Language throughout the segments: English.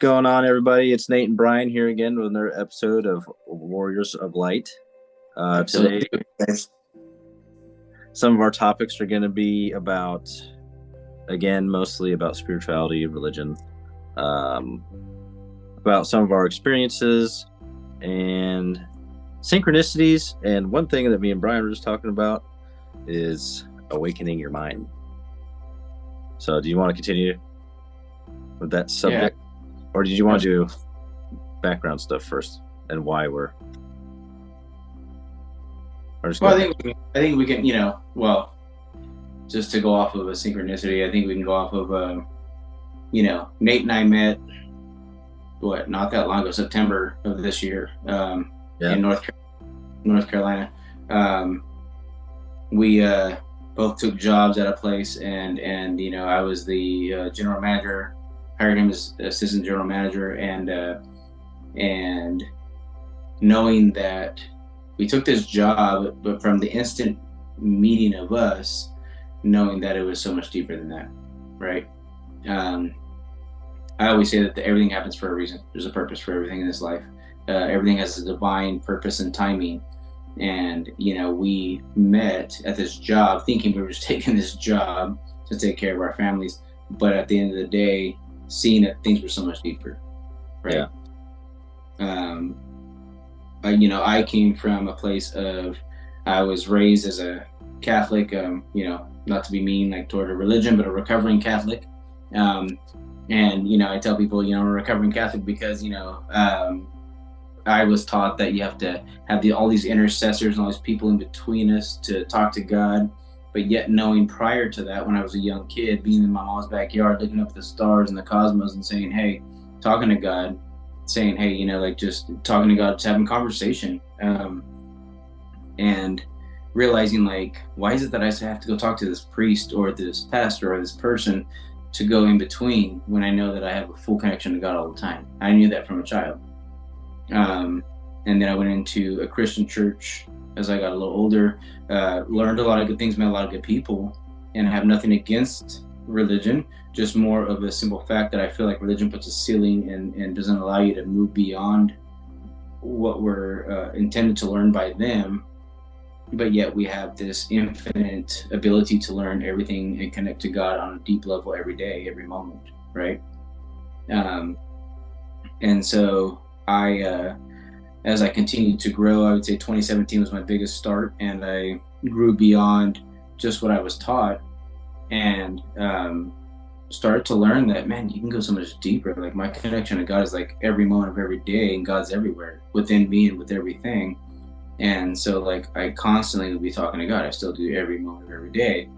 going on, everybody? It's Nate and Brian here again with another episode of Warriors of Light. Today, some of our topics are going to be about, again, mostly about spirituality, religion, about some of our experiences and synchronicities. And one thing that me and Brian were just talking about is awakening your mind. So do you want to continue with that subject? Yeah. Or did you want to do background stuff first and why we're? Well, I think we can, just to go off of a synchronicity, I think we can go off of, Nate and I met, not that long ago, September of this year, in North Carolina. We both took jobs at a place, and I was the general manager. Hired him as assistant general manager, and knowing that we took this job, but from the instant meeting of us, knowing that it was so much deeper than that, right? I always say that everything happens for a reason. There's a purpose for everything in this life. Everything has a divine purpose and timing. And, we met at this job thinking we were just taking this job to take care of our families. But at the end of the day, seeing that things were so much deeper, right? Yeah. I came from a place of, I was raised as a Catholic, not to be mean, like toward a religion, but a recovering Catholic. And, I tell people, I'm a recovering Catholic because, I was taught that you have to have all these intercessors and all these people in between us to talk to God. But yet knowing prior to that, when I was a young kid, being in my mom's backyard, looking up at the stars and the cosmos and saying, hey, talking to God, saying, hey, just talking to God, just having conversation. And realizing, why is it that I have to go talk to this priest or this pastor or this person to go in between when I know that I have a full connection to God all the time? I knew that from a child. And then I went into a Christian church as I got a little older, learned a lot of good things, met a lot of good people, and I have nothing against religion, just more of a simple fact that I feel like religion puts a ceiling and doesn't allow you to move beyond what we're intended to learn by them, but yet we have this infinite ability to learn everything and connect to God on a deep level every day, every moment, right? And so as I continued to grow, I would say 2017 was my biggest start, and I grew beyond just what I was taught and started to learn that, man, you can go so much deeper. Like, my connection to God is like every moment of every day, and God's everywhere within me and with everything. And so I constantly will be talking to God. I still do every moment of every day.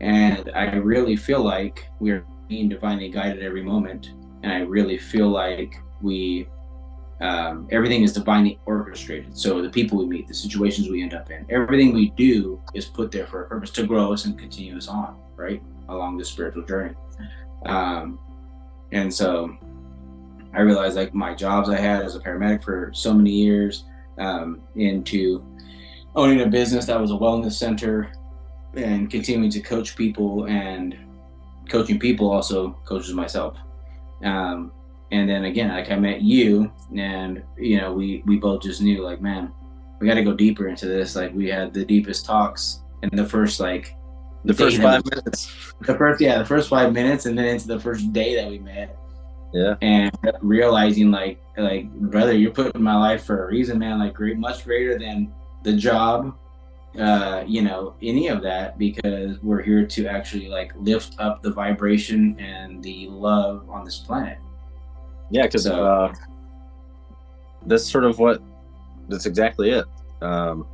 And I really feel like we're being divinely guided every moment. And I really feel like everything is divinely orchestrated. So the people we meet, the situations we end up in, everything we do is put there for a purpose to grow us and continue us on, right, along this spiritual journey. And so I realized, my jobs I had as a paramedic for so many years, into owning a business that was a wellness center and continuing to coach people, and coaching people also coaches myself. And then again, I met you, and we both just knew, man, we got to go deeper into this. We had the deepest talks in the first the first 5 minutes. The first 5 minutes, and then into the first day that we met. Yeah. And realizing brother, you're putting my life for a reason, man. Much greater than the job, any of that, because we're here to actually lift up the vibration and the love on this planet. Yeah, because that's sort of that's exactly it. And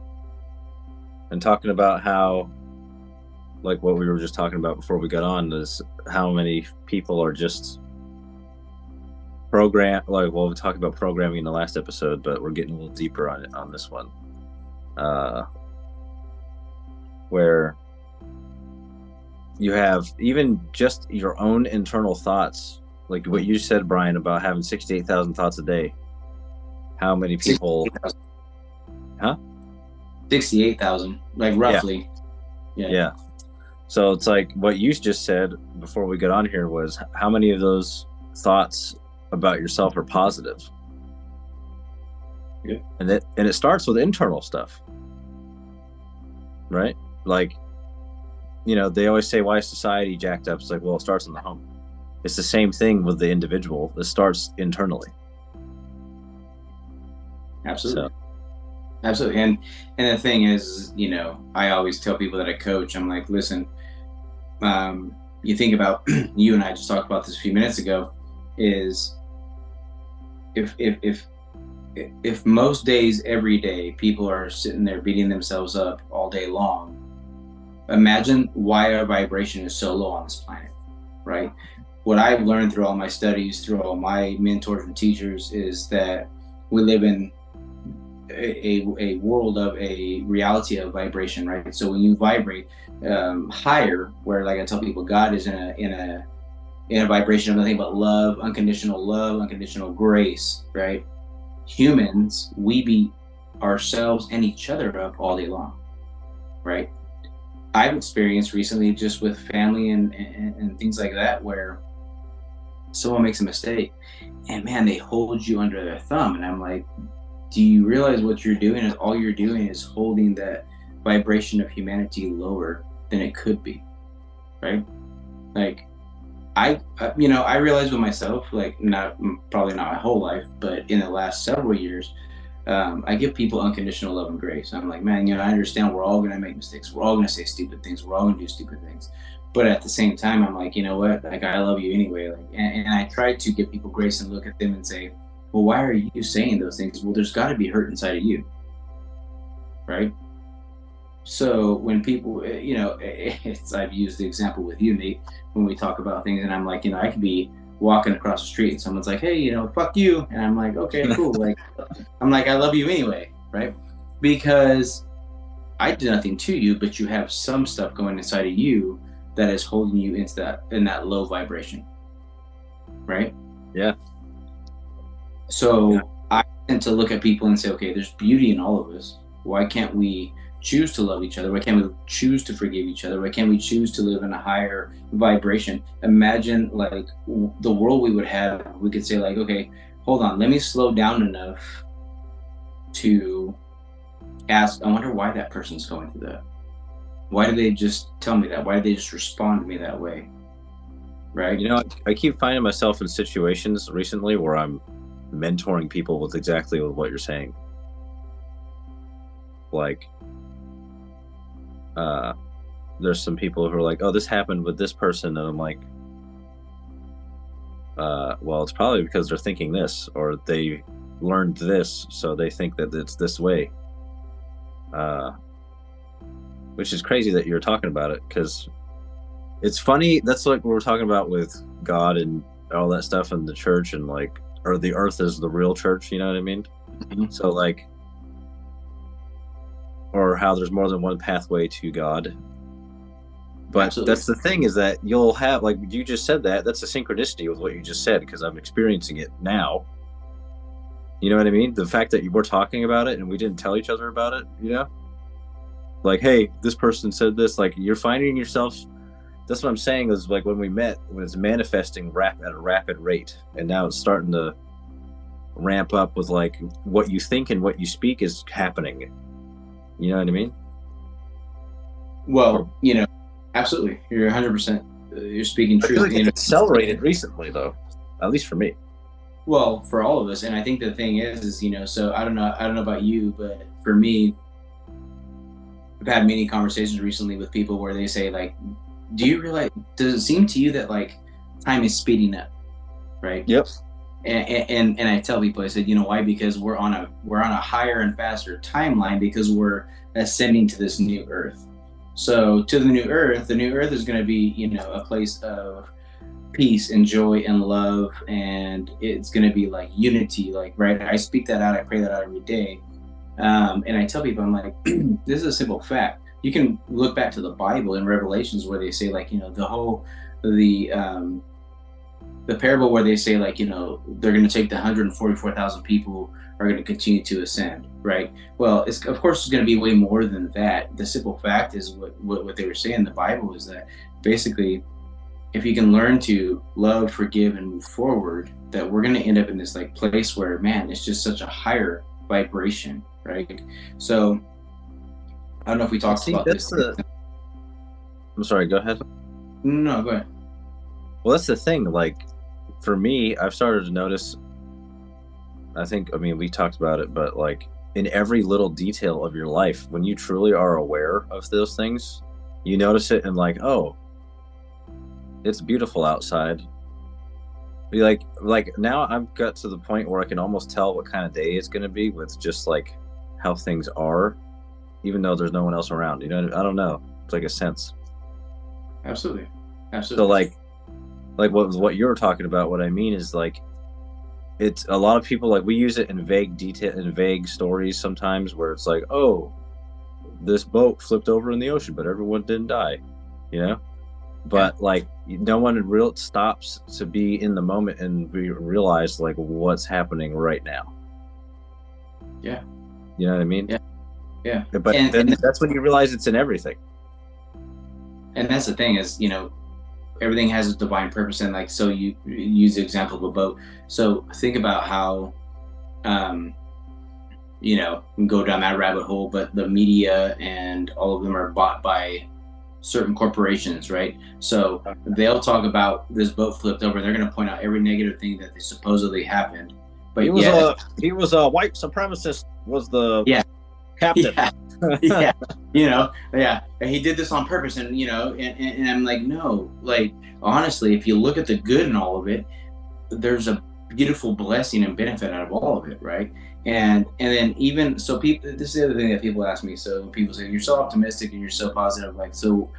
talking about how, what we were just talking about before we got on, is how many people are just programmed. We talked about programming in the last episode, but we're getting a little deeper on it on this one, where you have even just your own internal thoughts. Like what you said, Brian, about having 68,000 thoughts a day. How many people? 68,000, roughly. Yeah. So it's what you just said before we got on here was, how many of those thoughts about yourself are positive. Yeah. And it starts with internal stuff, right? Like, they always say, why is society jacked up? It's like, well, it starts in the home. It's the same thing with the individual. It starts internally. Absolutely. So. Absolutely. And the thing is, I always tell people that I coach, I'm like, listen, you think about, you and I just talked about this a few minutes ago, is if most days, every day, people are sitting there beating themselves up all day long, imagine why our vibration is so low on this planet, right? What I've learned through all my studies, through all my mentors and teachers, is that we live in a world of a reality of vibration, right? So when you vibrate higher, where, like I tell people, God is in a vibration of nothing but love, unconditional grace, right? Humans, we beat ourselves and each other up all day long, right? I've experienced recently, just with family and things like that, where someone makes a mistake and, man, they hold you under their thumb, and I'm like, do you realize what you're doing is all you're doing is holding that vibration of humanity lower than it could be, right? Like, I realized with myself, like, probably not my whole life, but in the last several years, I give people unconditional love and grace. I'm like, man, I understand we're all going to make mistakes. We're all going to say stupid things. We're all going to do stupid things. But at the same time, I'm like, you know what? Like, I love you anyway. Like, and I try to give people grace and look at them and say, well, why are you saying those things? Well, there's got to be hurt inside of you, right? So when people, I've used the example with you, Nate, when we talk about things, and I'm like, I could be walking across the street and someone's like, hey, fuck you. And I'm like, okay, cool. Like, I'm like, I love you anyway, right? Because I did nothing to you, but you have some stuff going inside of you that is holding you in that low vibration, right? Yeah. So yeah. I tend to look at people and say, okay, there's beauty in all of us. Why can't we choose to love each other? Why can't we choose to forgive each other? Why can't we choose to live in a higher vibration? Imagine, like, the world we would have. We could say, like, okay, hold on, let me slow down enough to ask, I wonder why that person's going through that. Why did they just tell me that? Why did they just respond to me that way? Right? I keep finding myself in situations recently where I'm mentoring people with exactly what you're saying. Like, there's some people who are like, oh, this happened with this person, and I'm like, well, it's probably because they're thinking this, or they learned this, so they think that it's this way. Which is crazy that you're talking about it, because it's funny. That's like what we're talking about with God and all that stuff in the church, and like, or the earth is the real church, you know what I mean? Mm-hmm. So like, or how there's more than one pathway to God. But absolutely. That's the thing, is that you'll have, like you just said, that's a synchronicity with what you just said, because I'm experiencing it now. You know what I mean? The fact that we're talking about it and we didn't tell each other about it, like, hey, this person said this, like, you're finding yourself. That's what I'm saying, is like, when we met, when it's manifesting at a rapid rate, and now it's starting to ramp up with, like, what you think and what you speak is happening. You know what I mean? Well, absolutely. You're 100%. You're speaking truth. I feel like it's accelerated recently, though, at least for me. Well, for all of us. And I think the thing is, so I don't know about you, but for me, I've had many conversations recently with people where they say, like, do you realize, does it seem to you that, like, time is speeding up? Right? Yep. And I tell people, I said, why? Because we're on a higher and faster timeline, because we're ascending to this new earth. So to the new earth is going to be, a place of peace and joy and love, and it's going to be like unity, like, right? I speak that out, I pray that out every day. And I tell people, I'm like, this is a simple fact. You can look back to the Bible in Revelations, where they say, like, the parable where they say, like, they're going to take the 144,000 people are going to continue to ascend, right? Well, of course it's going to be way more than that. The simple fact is what they were saying in the Bible is that basically if you can learn to love, forgive, and move forward, that we're going to end up in this like place where, man, it's just such a higher vibration, right? So I don't know if we And talked see, about this. I'm sorry, go ahead. No, go ahead. Well, that's the thing. Like, for me, I've started to notice, I mean, we talked about it, but like in every little detail of your life, when you truly are aware of those things, you notice it and like, oh, it's beautiful outside. Be like now I've got to the point where I can almost tell what kind of day it's going to be with just like how things are, even though there's no one else around. You know, I don't know. It's like a sense. Absolutely. So Absolutely. like what you're talking about, what I mean is like it's a lot of people like we use it in vague detail in vague stories sometimes where it's like, oh, this boat flipped over in the ocean, but everyone didn't die, you know? Yeah. But like no one real stops to be in the moment and realize like what's happening right now. Yeah. You know what I mean? Yeah. Yeah. But And then that's when you realize it's in everything. and that's the thing is, everything has a divine purpose. And like, so you use the example of a boat. So think about how, um, we can go down that rabbit hole, but the media and all of them are bought by certain corporations, right? So they'll talk about this boat flipped over. They're going to point out every negative thing that they supposedly happened. He But was yet, a white supremacist. Was the yeah, captain? yeah, yeah, yeah. And he did this on purpose, and I'm like, no, like honestly, if you look at the good in all of it, there's a beautiful blessing and benefit out of all of it, right? And then even so, people. This is the other thing that people ask me. So people say you're so optimistic and you're so positive. Like, so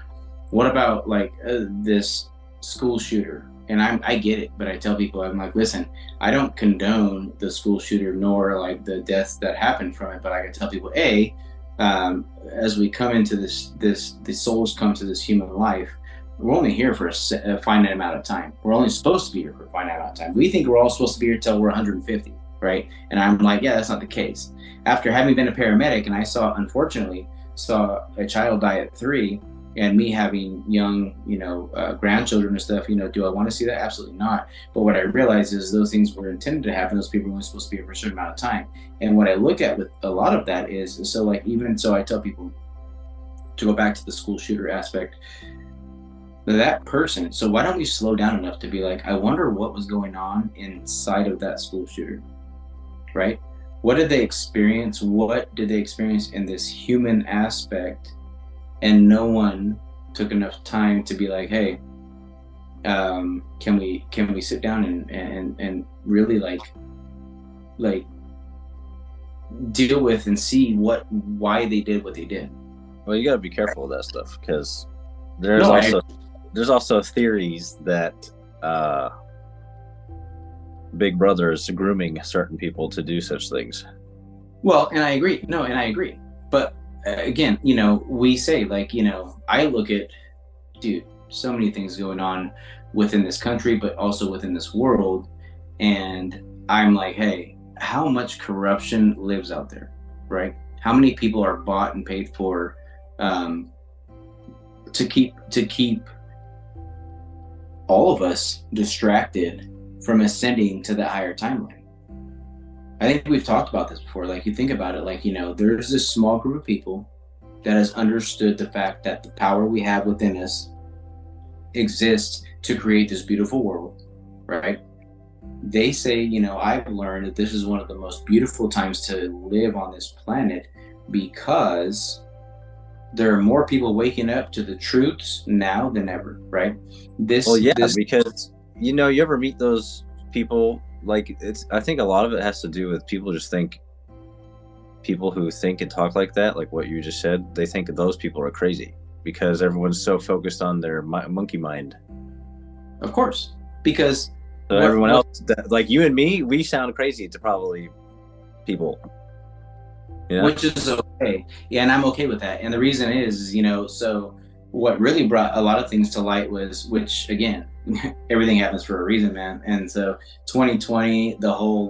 what about like this school shooter? And I get it, but I tell people, I'm like, listen, I don't condone the school shooter nor like the deaths that happened from it, but I can tell people, as we come into the souls come to this human life, we're only here for a finite amount of time. We're only supposed to be here for a finite amount of time. We think we're all supposed to be here till we're 150, right? And I'm like, yeah, that's not the case. After having been a paramedic, and unfortunately, saw a child die at 3, and me having young, grandchildren and stuff, do I want to see that? Absolutely not. But what I realized is those things were intended to happen. Those people were only supposed to be here for a certain amount of time. And what I look at with a lot of that is, so like, even so I tell people to go back to the school shooter aspect, that person. So why don't we slow down enough to be like, I wonder what was going on inside of that school shooter, right? What did they experience? What did they experience in this human aspect? And no one took enough time to be like, hey, can we sit down and really like deal with and see why they did what they did. Well, you got to be careful with that stuff because there's also theories that Big Brother is grooming certain people to do such things. Well, and I agree. No, and I agree. But again, we say like, I look at, dude, so many things going on within this country, but also within this world. And I'm like, hey, how much corruption lives out there, right? How many people are bought and paid for to keep all of us distracted from ascending to the higher timeline? I think we've talked about this before. Like, you think about it, like, there's this small group of people that has understood the fact that the power we have within us exists to create this beautiful world, right? They say, I've learned that this is one of the most beautiful times to live on this planet because there are more people waking up to the truths now than ever, right? Because you ever meet those people, like, I think a lot of it has to do with people who think and talk like that, like what you just said, they think those people are crazy because everyone's so focused on their monkey mind. Of course, because everyone else, like you and me, we sound crazy to probably people. Which is okay. Yeah, and I'm okay with that. And the reason is, so what really brought a lot of things to light was, which again, everything happens for a reason, man. And so 2020, the whole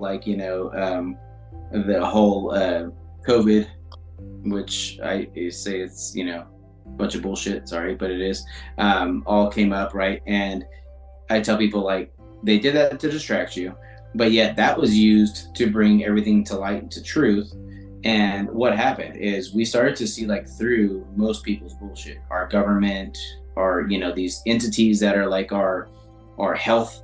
COVID, which I say it's, bunch of bullshit, sorry, but it is, all came up, right? And I tell people, like, they did that to distract you, but yet that was used to bring everything to light and to truth. And what happened is we started to see, like, through most people's bullshit, our government, our, these entities that are like our health,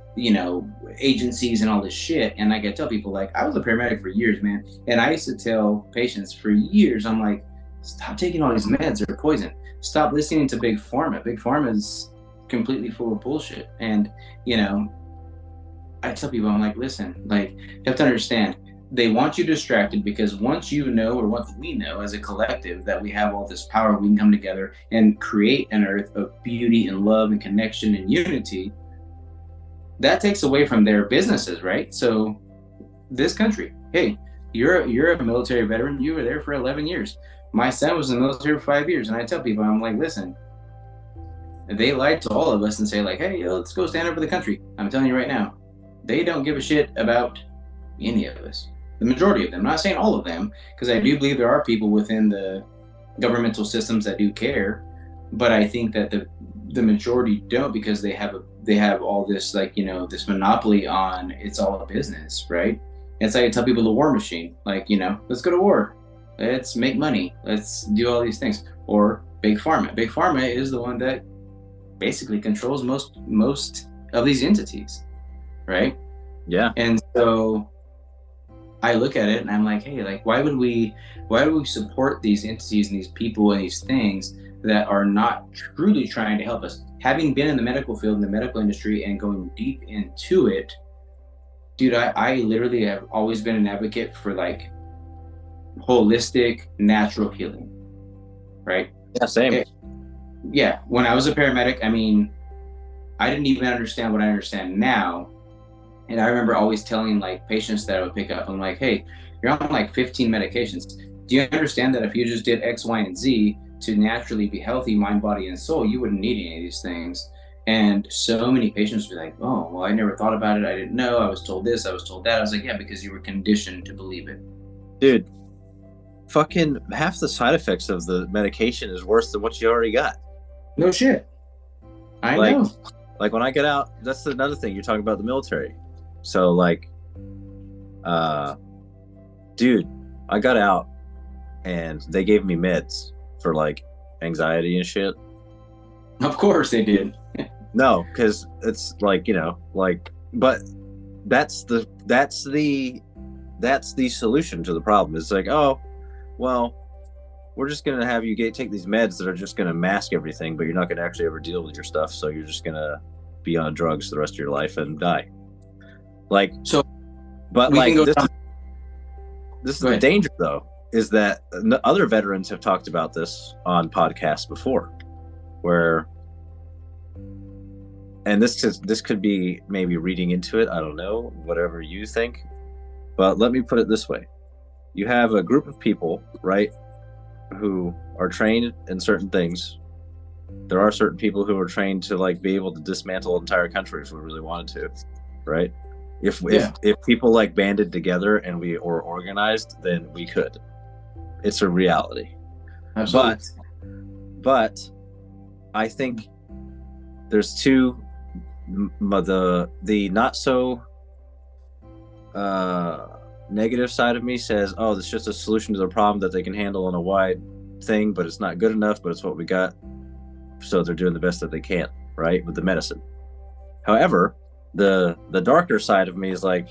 agencies and all this shit. And like I tell people, like, I was a paramedic for years, man. And I used to tell patients for years, I'm like, stop taking all these meds, they're poison. Stop listening to Big Pharma. Big Pharma is completely full of bullshit. And, I tell people, I'm like, listen, like, you have to understand, they want you distracted because once you know, or once we know as a collective, that we have all this power, we can come together and create an earth of beauty and love and connection and unity. That takes away from their businesses, right? So this country, hey, you're a military veteran. You were there for 11 years. My son was in the military for 5 years. And I tell people, I'm like, listen, they lied to all of us and say, like, hey, let's go stand up for the country. I'm telling you right now, they don't give a shit about any of us. The majority of them. I'm not saying all of them, because I do believe there are people within the governmental systems that do care, but I think that the majority don't, because they have all this, like, this monopoly on, it's all a business, right? It's like I tell people, the war machine, like, let's go to war, let's make money, let's do all these things. Or Big Pharma. Big Pharma is the one that basically controls most of these entities, right? Yeah. And so I look at it and I'm like, hey, like, why would we support these entities and these people and these things that are not truly trying to help us? Having been in the medical field, in the medical industry, and going deep into it, dude, I literally have always been an advocate for, like, holistic, natural healing, right? Yeah, same. Yeah, when I was a paramedic, I mean, I didn't even understand what I understand now. And I remember always telling, like, patients that I would pick up, I'm like, hey, you're on like 15 medications. Do you understand that if you just did X, Y, and Z to naturally be healthy, mind, body, and soul, you wouldn't need any of these things? And so many patients would be like, oh, well, I never thought about it. I didn't know. I was told this, I was told that. I was like, yeah, because you were conditioned to believe it. Dude, fucking half the side effects of the medication is worse than what you already got. No shit. I know. Like, when I get out, that's another thing. You're talking about the military. So, like, dude, I got out and they gave me meds for, like, anxiety and shit. Of course they did. No, because it's like, but that's the solution to the problem. It's like, oh, well, we're just going to have you take these meds that are just going to mask everything, but you're not going to actually ever deal with your stuff. So you're just going to be on drugs the rest of your life and die. Like, so, but like, this is the danger, though, is that other veterans have talked about this on podcasts before, where, and this could be maybe reading into it, I don't know, whatever you think, but let me put it this way. You have a group of people, right, who are trained in certain things. There are certain people who are trained to, like, be able to dismantle an entire country if we really wanted to, right? If people, like, banded together and we were organized, then we could. It's a reality. Absolutely. But I think there's two, the not so negative side of me says, oh, it's just a solution to the problem that they can handle on a wide thing, but it's not good enough, but it's what we got. So they're doing the best that they can, right, with the medicine. However, the darker side of me is like,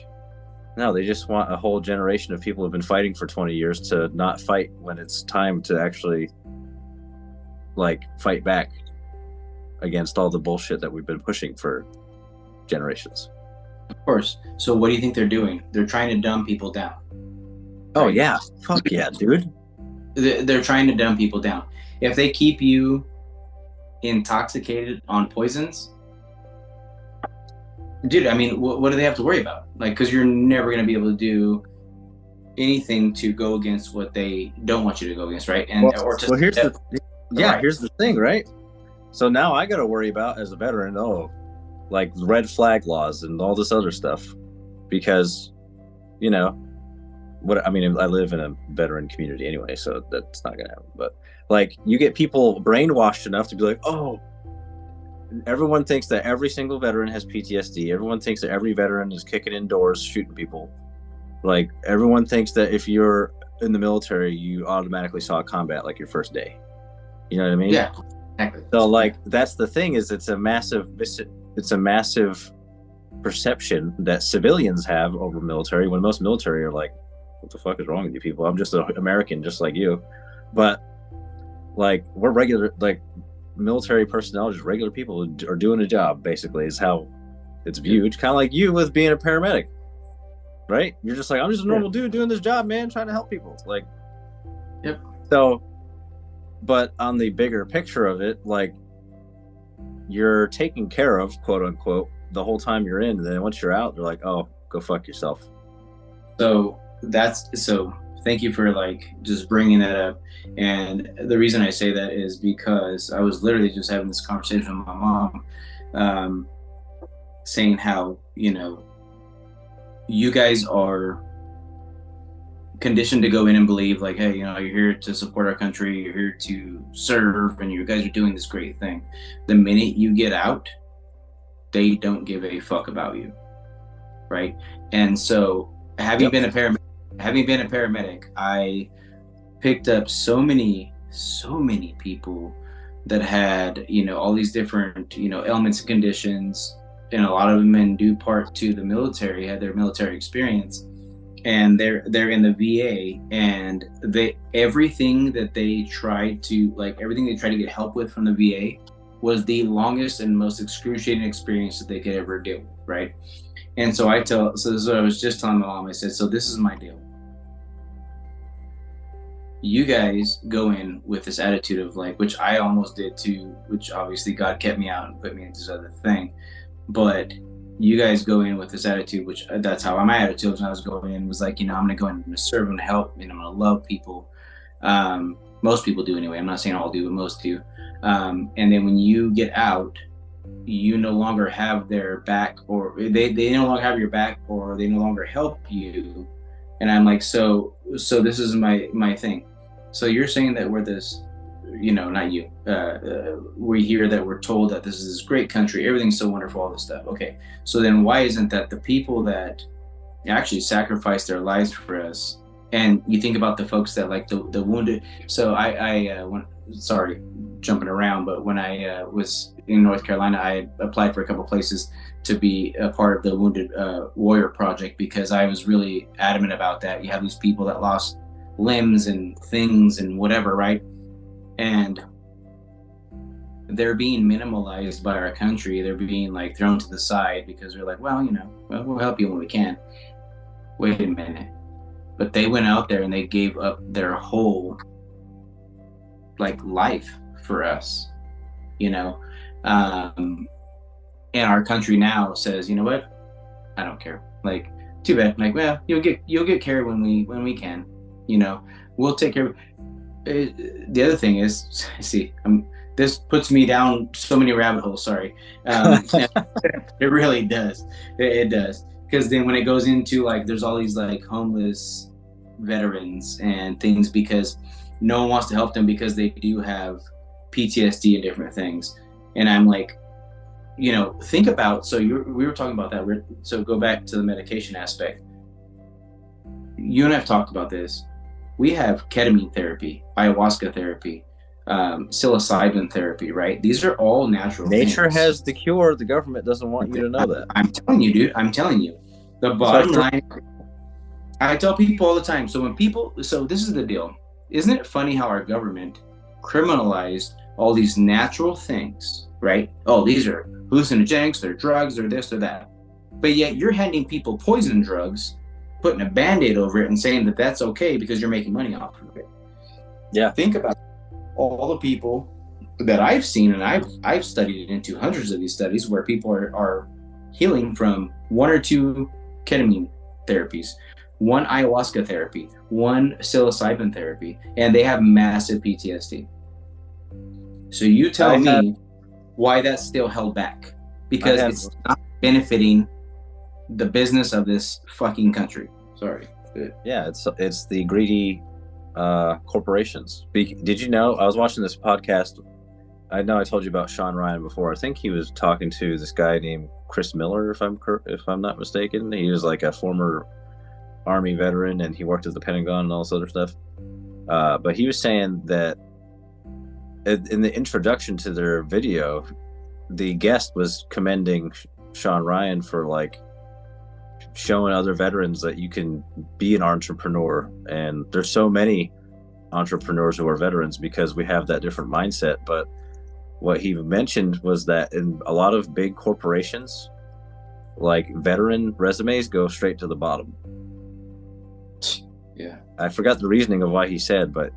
no, they just want a whole generation of people who've been fighting for 20 years to not fight when it's time to actually, like, fight back against all the bullshit that we've been pushing for generations. Of course. So what do you think they're doing? They're trying to dumb people down. Oh, right? Yeah. Fuck yeah, dude. They're trying to dumb people down. If they keep you intoxicated on poisons, dude, I mean, what do they have to worry about? Like, because you're never going to be able to do anything to go against what they don't want you to go against, right? And here's the thing, right? So now I got to worry about, as a veteran, like red flag laws and all this other stuff, because, what I mean, I live in a veteran community anyway, so that's not gonna happen. But like, you get people brainwashed enough to be like, oh, everyone thinks that every single veteran has PTSD. Everyone thinks that every veteran is kicking indoors, shooting people. Like, everyone thinks that if you're in the military, you automatically saw combat like your first day. You know what I mean? Yeah, exactly. So like, that's the thing, is it's a massive perception that civilians have over military, when most military are like, what the fuck is wrong with you people? I'm just an American just like you. But like, we're regular, like, military personnel, just regular people who are doing a job, basically, is how it's viewed. Kind of like you with being a paramedic, right? You're just like, I'm just a normal dude doing this job, man, trying to help people. Like, yep. So, but on the bigger picture of it, like, you're taken care of, quote unquote, the whole time you're in. And then once you're out, they're like, oh, go fuck yourself. So thank you for like just bringing that up. And the reason I say that is because I was literally just having this conversation with my mom, saying how, you know, you guys are conditioned to go in and believe like, hey, you know, you're here to support our country, you're here to serve, and you guys are doing this great thing. The minute you get out, they don't give a fuck about you, right? And so having been a paramedic, I picked up so many people that had, you know, all these different, you know, ailments and conditions, and a lot of them in due part to the military, had their military experience, and they're in the VA, and everything they tried to get help with from the VA was the longest and most excruciating experience that they could ever deal with, right? And so this is what I was just telling my mom. I said, so this is my deal. You guys go in with this attitude of like, which I almost did too, which obviously God kept me out and put me into this other thing. But you guys go in with this attitude, which that's how my attitude was when I was going in, was like, you know, I'm going to go in and serve and help, and I'm going to love people. Most people do anyway. I'm not saying all do, but most do. And then when you get out, you no longer have their back, or they no longer have your back, or they no longer help you. And I'm like, so this is my thing. So you're saying that we're this, you know, not you, we hear that we're told that this is this great country, everything's so wonderful, all this stuff. Okay, so then why isn't that the people that actually sacrifice their lives for us? And you think about the folks that like the wounded. So sorry, jumping around, but when I was in North Carolina, I applied for a couple places to be a part of the Wounded Warrior Project, because I was really adamant about that. You have these people that lost limbs and things and whatever, right? And they're being minimalized by our country. They're being like thrown to the side because they're like, well, you know, we'll help you when we can. Wait a minute. But they went out there and they gave up their whole like life for us, you know. And our country now says, you know what, I don't care. Like, too bad. Like, well, you'll get care when we can, you know. We'll take care of it. The other thing is, see, this puts me down so many rabbit holes. Sorry. It really does. It does. Because then when it goes into like, there's all these like homeless veterans and things, because no one wants to help them because they do have PTSD and different things. And I'm like, you know, think about, so we were talking about that. So go back to the medication aspect. You and I have talked about this. We have ketamine therapy, ayahuasca therapy, psilocybin therapy, right? These are all natural Nature things. has the cure. The government doesn't want you to know that. I'm telling you, dude. I'm telling you. The bottom line, I tell people all the time. So this is the deal. Isn't it funny how our government criminalized all these natural things, right? Oh, these are hallucinogenics, they're drugs, or this or that. But yet you're handing people poison drugs, putting a Band-Aid over it and saying that that's okay because you're making money off of it. Yeah. Think about all the people that I've seen, and I've studied into hundreds of these studies where people are healing from one or two ketamine therapies, one ayahuasca therapy, one psilocybin therapy, and they have massive PTSD. So you tell me why that's still held back, because it's not benefiting the business of this fucking country. Sorry. Yeah, it's the greedy corporations. Did you know? I was watching this podcast. I know I told you about Sean Ryan before. I think he was talking to this guy named Chris Miller, if I'm not mistaken. He was like a former Army veteran, and he worked at the Pentagon and all this other stuff. But he was saying that in the introduction to their video, the guest was commending Sean Ryan for like showing other veterans that you can be an entrepreneur, and there's so many entrepreneurs who are veterans because we have that different mindset. But what he mentioned was that in a lot of big corporations, like veteran resumes go straight to the bottom. Yeah, I forgot the reasoning of why he said, but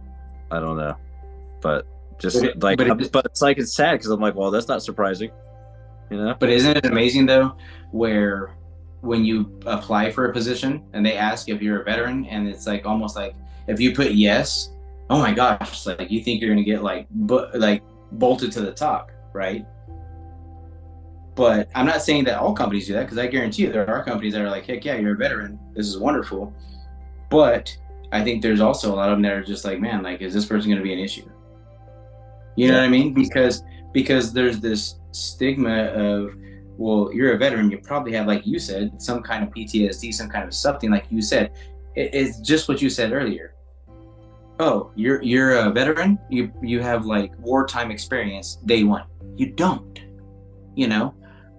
I don't know. But just but it's like it's sad because I'm like, well, that's not surprising, you know. But isn't it amazing though, where when you apply for a position and they ask if you're a veteran, and it's like almost like if you put yes, oh my gosh, like you think you're gonna get like bolted to the top, right? But I'm not saying that all companies do that, because I guarantee you there are companies that are like, heck yeah, you're a veteran, this is wonderful. But I think there's also a lot of them that are just like, man, like, is this person going to be an issue? You know what I mean? Because there's this stigma of, well, you're a veteran, you probably have, like you said, some kind of PTSD, some kind of something, like you said. It's just what you said earlier. Oh, you're a veteran, you have like wartime experience day one. You don't. You know,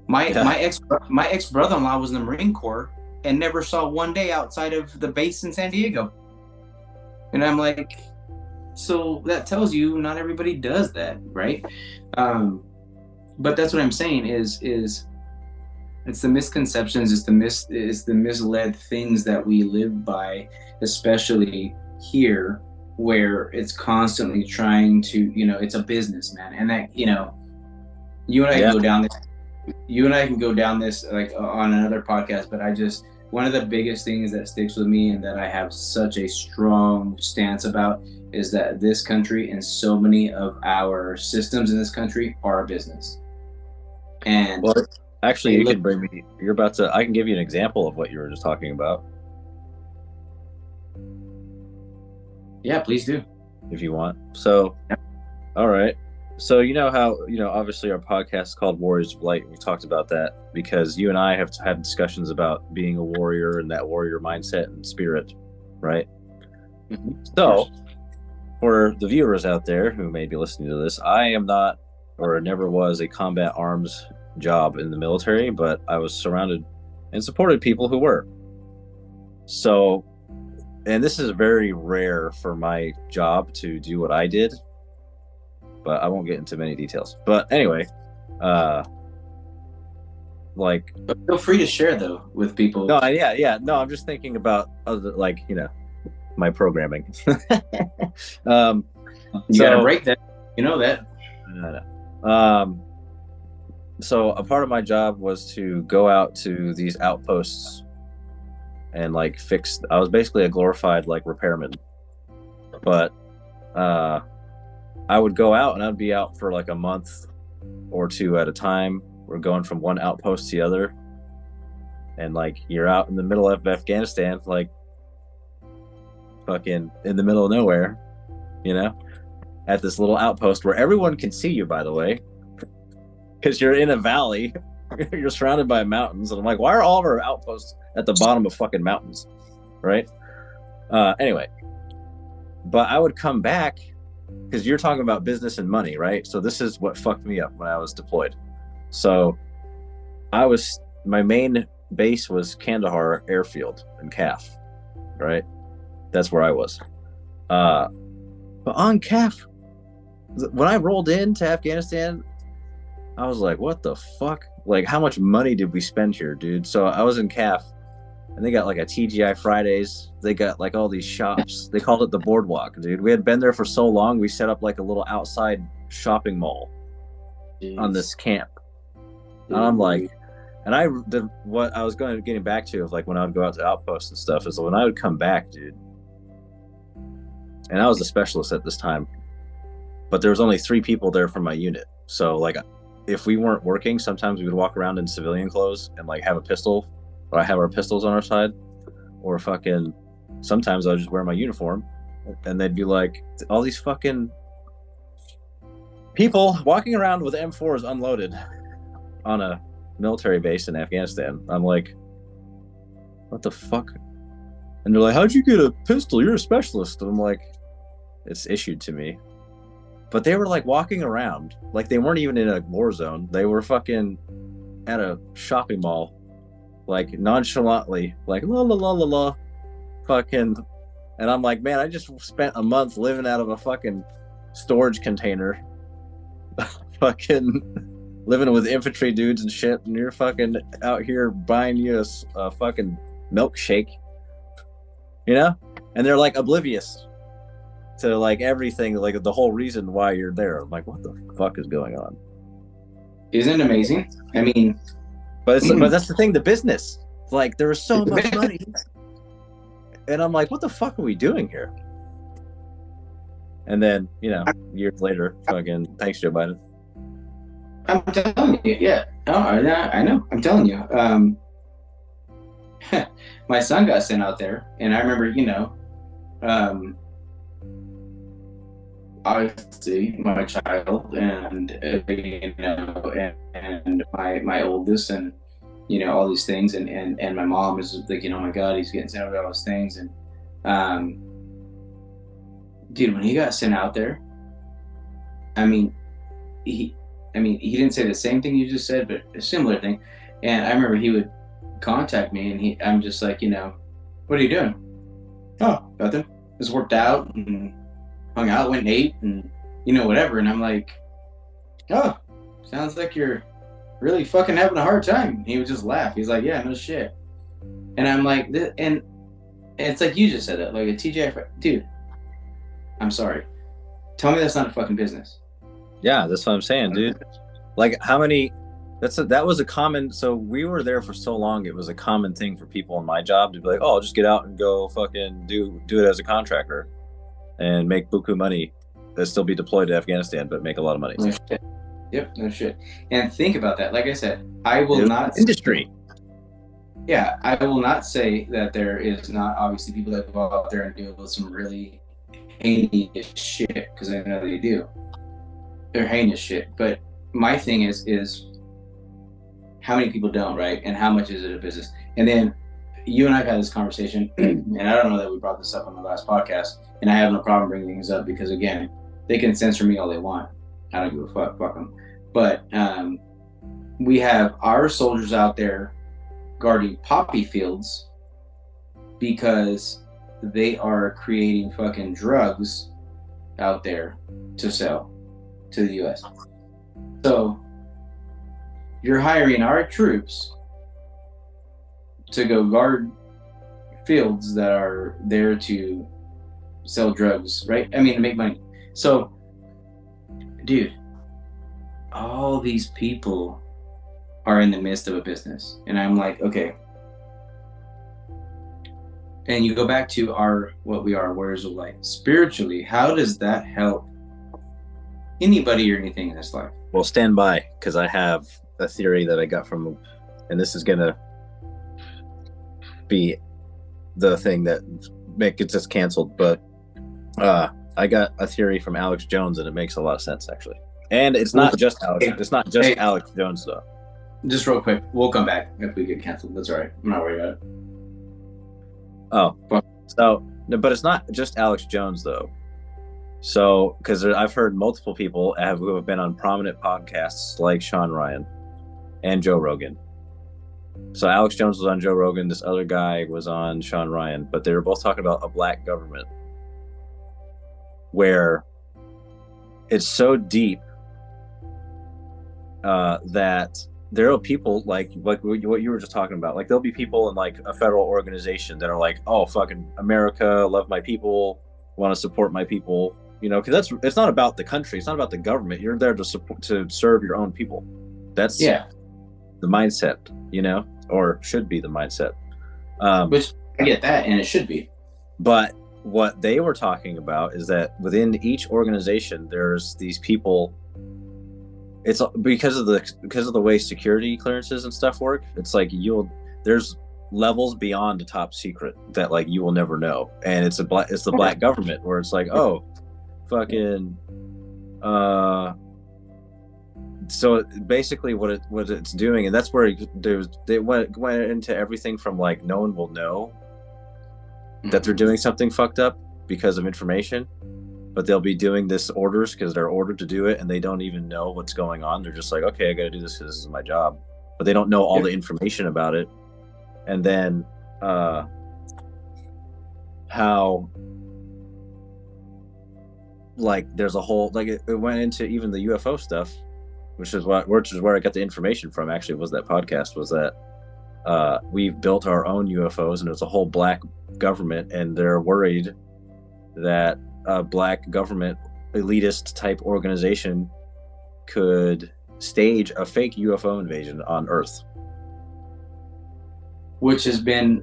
my ex brother-in-law was in the Marine Corps and never saw one day outside of the base in San Diego. And I'm like, so that tells you not everybody does that, right? But that's what I'm saying is it's the misconceptions, it's the misled things that we live by, especially here, where it's constantly trying to, it's a business, man. And that, you and I can go down this. You and I can go down this like on another podcast, but one of the biggest things that sticks with me and that I have such a strong stance about is that this country and so many of our systems in this country are a business. And well, actually, you could bring me. I can give you an example of what you were just talking about. Yeah, please do, if you want. So, all right. So you know how, obviously our podcast is called Warriors of Light. We talked about that because you and I have had discussions about being a warrior and that warrior mindset and spirit, right? Mm-hmm. So for the viewers out there who may be listening to this, I am not, or never was, a combat arms job in the military, but I was surrounded and supported people who were. So, and this is very rare for my job to do what I did, but I won't get into many details. But anyway, feel free to share though with people. No, yeah. No, I'm just thinking about other, my programming. You gotta break that. You know that. No. So a part of my job was to go out to these outposts and fix. I was basically a glorified repairman, but I would go out and I'd be out for a month or two at a time. We're going from one outpost to the other. And you're out in the middle of Afghanistan, fucking in the middle of nowhere, at this little outpost where everyone can see you, by the way, because you're in a valley, you're surrounded by mountains. And I'm like, why are all of our outposts at the bottom of fucking mountains? Right. Anyway, but I would come back, because you're talking about business and money, right? So this is what fucked me up when I was deployed. So my main base was Kandahar Airfield in CAF, right? That's where I was. But on CAF, when I rolled into Afghanistan, I was like, what the fuck? How much money did we spend here, dude? So I was in CAF, and they got a TGI Fridays. They got all these shops. They called it the Boardwalk, dude. We had been there for so long, we set up a little outside shopping mall on this camp. And I'm like, what I was getting back to of when I would go out to outposts and stuff is when I would come back, dude. And I was a specialist at this time, but there was only 3 people there from my unit. So if we weren't working, sometimes we would walk around in civilian clothes and have a pistol, or I have our pistols on our side, or fucking sometimes I'll just wear my uniform, and they'd be like, all these fucking people walking around with M4s unloaded on a military base in Afghanistan. I'm like, what the fuck? And they're like, how'd you get a pistol? You're a specialist. And I'm like, it's issued to me. But they were like walking around like they weren't even in a war zone. They were fucking at a shopping mall, like nonchalantly, like la la la la la, fucking. And I'm like, man, I just spent a month living out of a fucking storage container, fucking living with infantry dudes and shit, and you're fucking out here buying you a fucking milkshake, you know? And they're like oblivious to like everything, like the whole reason why you're there. I'm like, what the fuck is going on? Isn't it amazing? I mean, but that's the thing, the business. Like there was so much money. And I'm like, what the fuck are we doing here? And then, you know, years later, fucking thanks, Joe Biden. I'm telling you, yeah. Oh, I know. I'm telling you. My son got sent out there, and I remember, you know, obviously my child, and you know, and my oldest, and you know, all these things, and my mom is thinking, oh my god, he's getting sent out all those things, and dude, when he got sent out there, I mean, he didn't say the same thing you just said, but a similar thing. And I remember he would contact me, and I'm just like, you know, what are you doing? Oh, nothing. Just worked out and hung out, went and ate, and you know, whatever. And I'm like, oh, sounds like you're really fucking having a hard time. And he would just laugh. He's like, yeah, no shit. And I'm like, and it's like you just said that, like a TJ, dude. I'm sorry. Tell me that's not a fucking business. Yeah, that's what I'm saying, dude. Like how many? That was a common. So we were there for so long. It was a common thing for people in my job to be like, "Oh, I'll just get out and go fucking do it as a contractor, and make buku money, and still be deployed to Afghanistan, but make a lot of money." No shit. Yep, no shit. And think about that. Like I said, I will not industry. Yeah, I will not say that there is not obviously people that go out there and deal with some really heinous shit, because I know they do. They're heinous shit. But my thing is how many people don't, right? And how much is it a business? And then you and I've had this conversation, and I don't know that we brought this up on the last podcast, and I have no problem bringing things up because, again, they can censor me all they want. I don't give a fuck them. But we have our soldiers out there guarding poppy fields because they are creating fucking drugs out there to sell to the U.S. So you're hiring our troops to go guard fields that are there to sell drugs, right? I mean, to make money. So, dude, all these people are in the midst of a business. And I'm like, okay. And you go back to what we are, warriors of light. Spiritually, how does that help anybody or anything in this life? Well, stand by, because I have a theory that I got from, and this is going to be the thing that gets us canceled, but I got a theory from Alex Jones, and it makes a lot of sense, actually. And it's not just Alex. It's not just Alex Jones, though. Just real quick, we'll come back if we get canceled. That's all right. I'm not worried about it. Oh, so no, but it's not just Alex Jones, though. So, because I've heard multiple people who have been on prominent podcasts like Sean Ryan and Joe Rogan. So Alex Jones was on Joe Rogan. This other guy was on Sean Ryan, but they were both talking about a black government where it's so deep that there are people like what you were just talking about. Like there'll be people in like a federal organization that are like, oh, fucking America, love my people, want to support my people. You know, because it's not about the country. It's not about the government. You're there to serve your own people. That's the mindset, you know, or should be the mindset. Which I get that, and it should be. But what they were talking about is that within each organization, there's these people. It's because of the way security clearances and stuff work. It's like there's levels beyond the top secret that like you will never know, and it's the black government where it's like, oh, fucking, so basically what it's doing, and that's where they went into everything from like no one will know that they're doing something fucked up because of information, but they'll be doing this orders because they're ordered to do it, and they don't even know what's going on. They're just like, okay, I got to do this because this is my job, but they don't know all the information about it. And then how like there's a whole like it went into even the UFO stuff, which is where I got the information from. Actually, was that podcast was that we've built our own UFOs, and there's a whole black government, and they're worried that a black government elitist type organization could stage a fake UFO invasion on Earth, which has been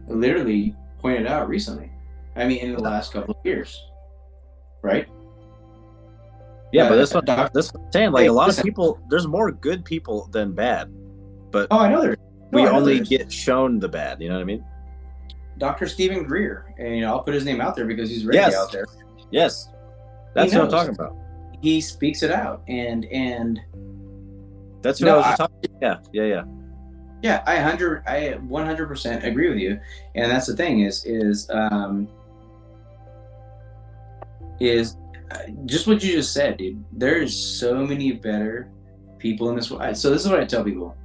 literally pointed out recently. I mean, in the last couple of years, right? Yeah, but that's what I'm saying. Like, a lot of people, there's more good people than bad, but I know there's. We only get shown the bad. You know what I mean? Dr. Stephen Greer, and I'll put his name out there because he's really out there. Yes, that's what I'm talking about. He speaks it out, and that's what I was just talking about. Yeah. Yeah, I 100% agree with you, and that's the thing is just what you just said, dude. There's so many better people in this world. So this is what I tell people.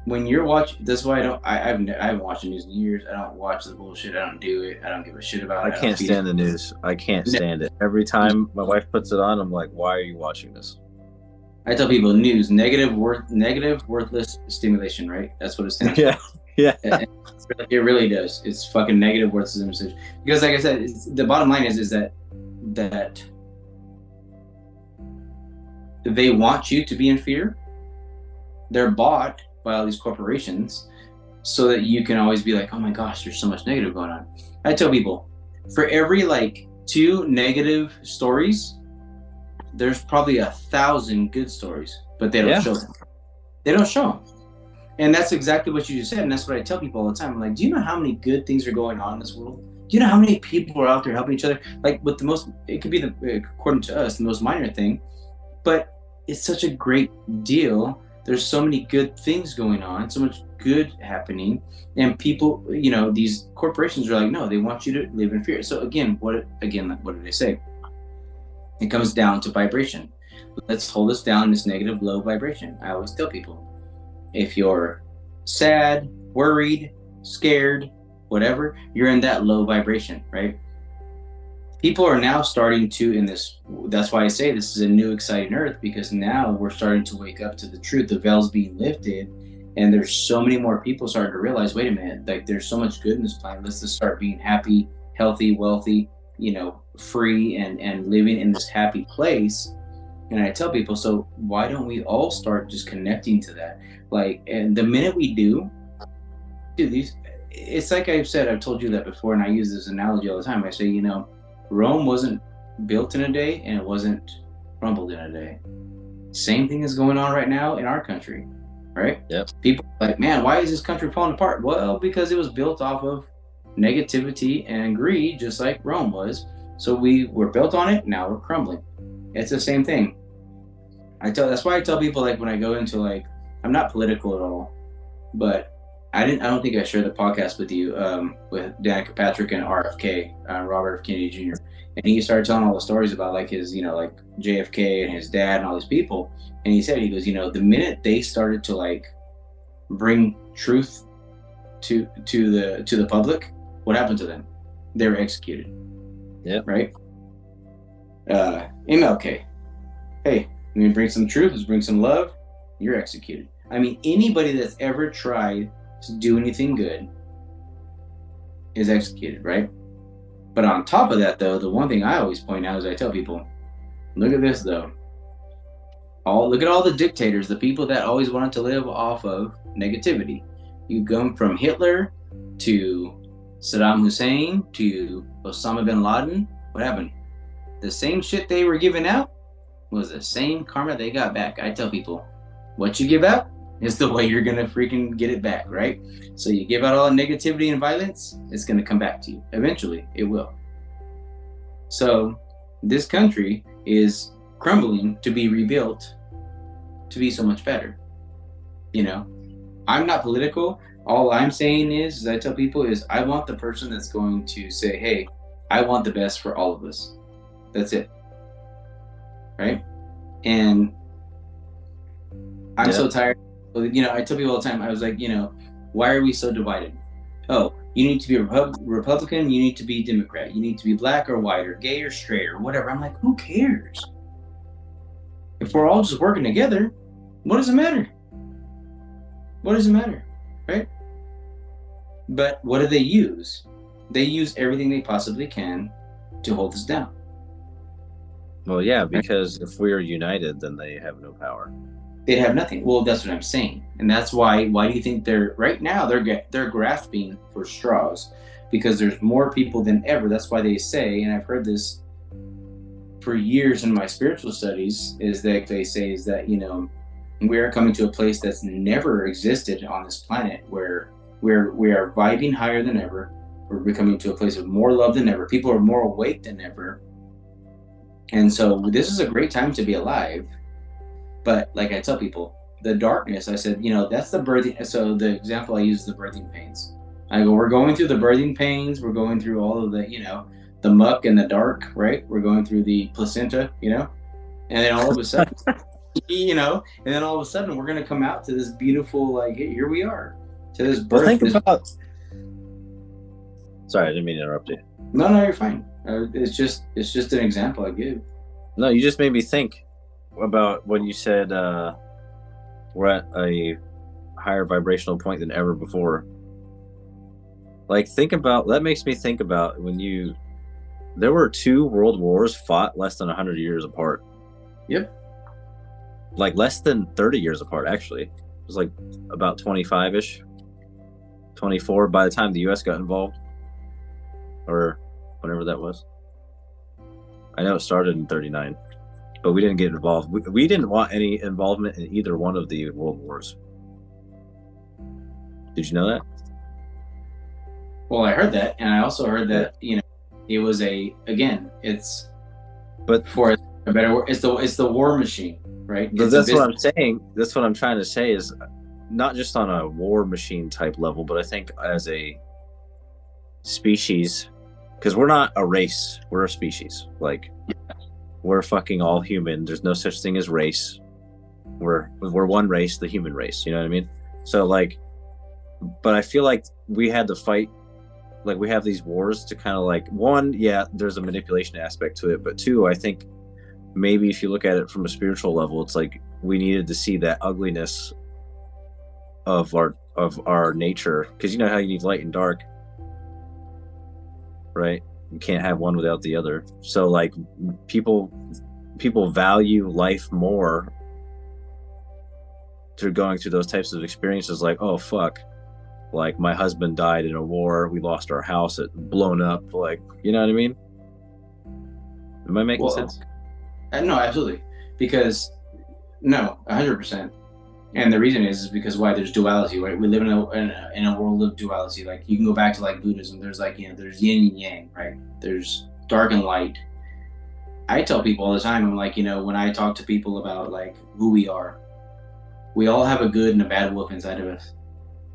When you're watching, this is why I haven't watched the news in years. I don't watch the bullshit. I don't do it. I don't give a shit about it. I can't stand the news. I can't stand it. Every time my wife puts it on, I'm like, why are you watching this? I tell people news, negative, worthless stimulation, right? That's what it stands for. Yeah. It really does. It's fucking negative, worthless stimulation. Because like I said, the bottom line is that they want you to be in fear. They're bought by all these corporations so that you can always be like, oh my gosh, there's so much negative going on. I tell people, for every like 2 negative stories, there's probably 1,000 good stories, but they don't show them. They don't show them. And that's exactly what you just said. And that's what I tell people all the time. I'm like, do you know how many good things are going on in this world? Do you know how many people are out there helping each other? Like with it could be according to us, the most minor thing, but it's such a great deal. There's so many good things going on, so much good happening, and people, these corporations are like, no, they want you to live in fear. So again, what did I say? It comes down to vibration. Let's hold us down this negative, low vibration. I always tell people, if you're sad, worried, scared, whatever, you're in that low vibration, right? People are now starting to, that's why I say this is a new exciting earth, because now we're starting to wake up to the truth. The veil's being lifted, and there's so many more people starting to realize, wait a minute, like there's so much good in this planet. Let's just start being happy, healthy, wealthy, free, and living in this happy place. And I tell people, so why don't we all start just connecting to that? Like, and the minute we do, dude, it's like I've told you that before, and I use this analogy all the time. I say, Rome wasn't built in a day, and it wasn't crumbled in a day. Same thing is going on right now in our country, right? Yep. People are like, man, why is this country falling apart? Well, because it was built off of negativity and greed, just like Rome was. So we were built on it, now we're crumbling. It's the same thing. That's why I tell people, like, when I go into, like, I'm not political at all, but I don't think I shared the podcast with you, with Danica Patrick and RFK, Robert F. Kennedy Jr. And he started telling all the stories about like his, like JFK and his dad and all these people. And he goes, the minute they started to like bring truth to the public, what happened to them? They were executed. Yeah. Right. MLK. Hey, let me bring some truth. Let's bring some love. You're executed. I mean, anybody that's ever tried to do anything good is executed, right? But on top of that, though, the one thing I always point out is I tell people, look at this, though. Look at all the dictators, the people that always wanted to live off of negativity. You go from Hitler to Saddam Hussein to Osama bin Laden. What happened? The same shit they were giving out was the same karma they got back. I tell people, what you give out, is the way you're gonna freaking get it back, right? So you give out all the negativity and violence, it's gonna come back to you. Eventually, it will. So this country is crumbling to be rebuilt to be so much better. You know, I'm not political. All I'm saying is I tell people is I want the person that's going to say, hey, I want the best for all of us. That's it. Right? And I'm so tired. You know, I tell people all the time, I was like, you know, why are we so divided? Oh, you need to be a Republican, you need to be Democrat, you need to be black or white or gay or straight or whatever. I'm like, who cares? If we're all just working together, what does it matter? What does it matter? Right? But what do they use? They use everything they possibly can to hold us down. Well, yeah, because if we are united, then they have no power. They'd have nothing. Well, that's what I'm saying, and that's why. Why do you think they're right now? They're grasping for straws because there's more people than ever. That's why they say, and I've heard this for years in my spiritual studies, is that they say is that, you know, we are coming to a place that's never existed on this planet where we are vibing higher than ever. We're becoming to a place of more love than ever. People are more awake than ever. And so this is a great time to be alive. But like I tell people, the darkness, I said, you know, that's the birthing. So the example I use is the birthing pains. I go, we're going through the birthing pains. We're going through all of the, you know, the muck and the dark, right? We're going through the placenta, you know, and then all of a sudden, you know, and then all of a sudden we're going to come out to this beautiful, like, hey, here we are to this birth. Well, think about. Sorry, I didn't mean to interrupt you. No, you're fine. It's just an example I give. No, you just made me think about when you said we're at a higher vibrational point than ever before. Like, think about that. Makes me think about when there were 2 world wars fought less than 100 years apart. Yep. Like less than 30 years apart, actually. It was like about 25-ish, 24 by the time the U.S. got involved, or whenever that was. I know it started in 39, but we didn't get involved. We didn't want any involvement in either one of the world wars. Did you know that? Well, I heard that, and I also heard that, you know, it was but for a better word, it's the war machine, right? But that's what I'm saying. That's what I'm trying to say is not just on a war machine type level, but I think as a species, because we're not a race, we're a species. Like, we're fucking all human. There's no such thing as race. We're one race, the human race. You know what I mean? So like, but I feel like we had to fight. Like, we have these wars to kind of like, one, yeah, there's a manipulation aspect to it, but 2, I think maybe if you look at it from a spiritual level, it's like we needed to see that ugliness of our nature, because you know how you need light and dark, right? You can't have one without the other. So like people value life more through going through those types of experiences. Like, oh fuck, like my husband died in a war, we lost our house, it blown up, like, you know what I mean? Am I making sense? No, absolutely. Because no, 100%. And the reason is because why there's duality, right? We live in a world of duality. Like, you can go back to like Buddhism. There's like, you know, there's yin and yang, right? There's dark and light. I tell people all the time, I'm like, you know, when I talk to people about like who we are, we all have a good and a bad wolf inside of us,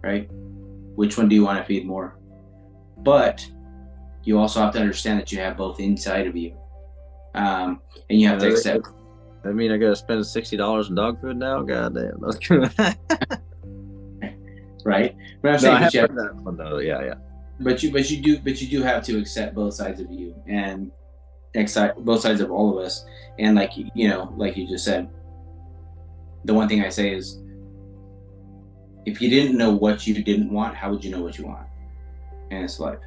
right? Which one do you want to feed more? But you also have to understand that you have both inside of you. And you have to accept. I mean, I gotta spend $60 in dog food now. Goddamn, right? But I'm saying, that one though. Yeah. But you do have to accept both sides of you and accept both sides of all of us. And like, you know, like you just said, the one thing I say is, if you didn't know what you didn't want, how would you know what you want? And it's life.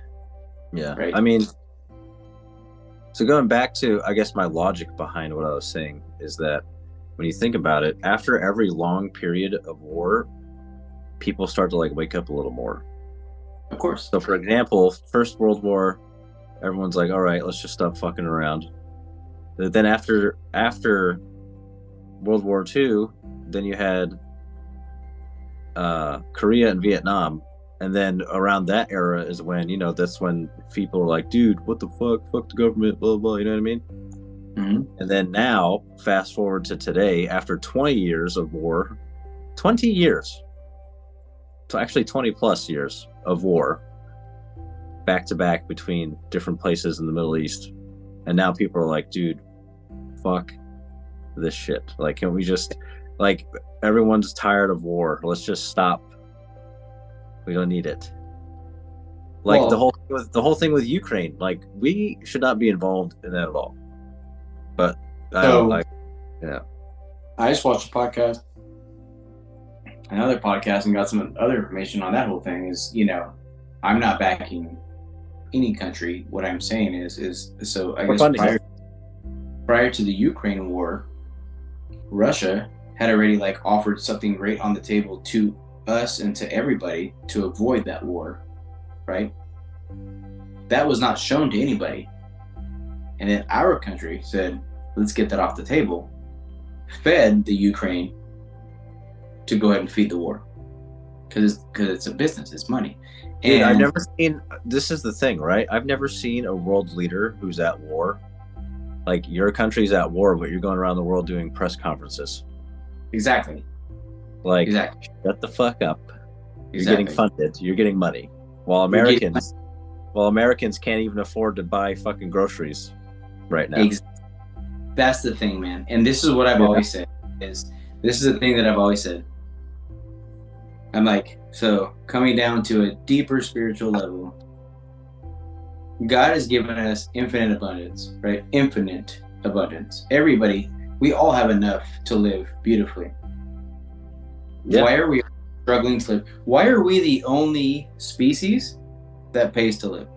Yeah. Right. I mean, so going back to, I guess, my logic behind what I was saying is that when you think about it, after every long period of war, people start to like wake up a little more. Of course. So for example, First World War, everyone's like, all right, let's just stop fucking around. But then after World War II, then you had Korea and Vietnam. And then around that era is when, that's when people are like, dude, what the fuck the government, blah blah, you know what I mean? Mm-hmm. And then now, fast forward to today, after 20 years of war, 20 years, actually 20 plus years of war, back to back between different places in the Middle East. And now people are like, dude, fuck this shit. Like, can we just, like, everyone's tired of war. Let's just stop. We don't need it. Like, Well, the whole thing with Ukraine, like, we should not be involved in that at all. But yeah. I just watched a podcast, another podcast, and got some other information on that whole thing. Is I'm not backing any country. What I'm saying is so I guess prior to the Ukraine war, Russia had already like offered something great on the table to us and to everybody to avoid that war, right? That was not shown to anybody. And then our country said, let's get that off the table, fed the Ukraine to go ahead and feed the war. Because it's a business, it's money. Dude, I've never seen, this is the thing, right? I've never seen a world leader who's at war. Like, your country's at war, but you're going around the world doing press conferences. Exactly. Like, shut the fuck up. You're getting funded. You're getting money. While Americans can't even afford to buy fucking groceries right now. That's the thing, man. And this is what I've always said. This is the thing that I've always said. I'm like, so coming down to a deeper spiritual level, God has given us infinite abundance, right? Infinite abundance. Everybody, we all have enough to live beautifully. Yeah. Why are we struggling to live? Why are we the only species that pays to live,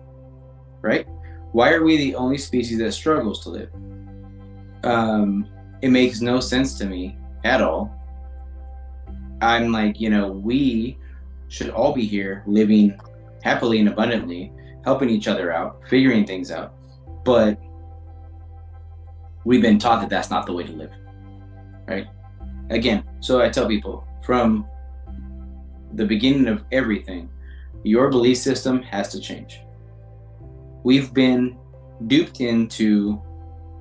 right? Why are we the only species that struggles to live? It makes no sense to me at all. I'm like, we should all be here living happily and abundantly, helping each other out, figuring things out. But we've been taught that that's not the way to live, right? Again, so I tell people from the beginning of everything, your belief system has to change. We've been duped into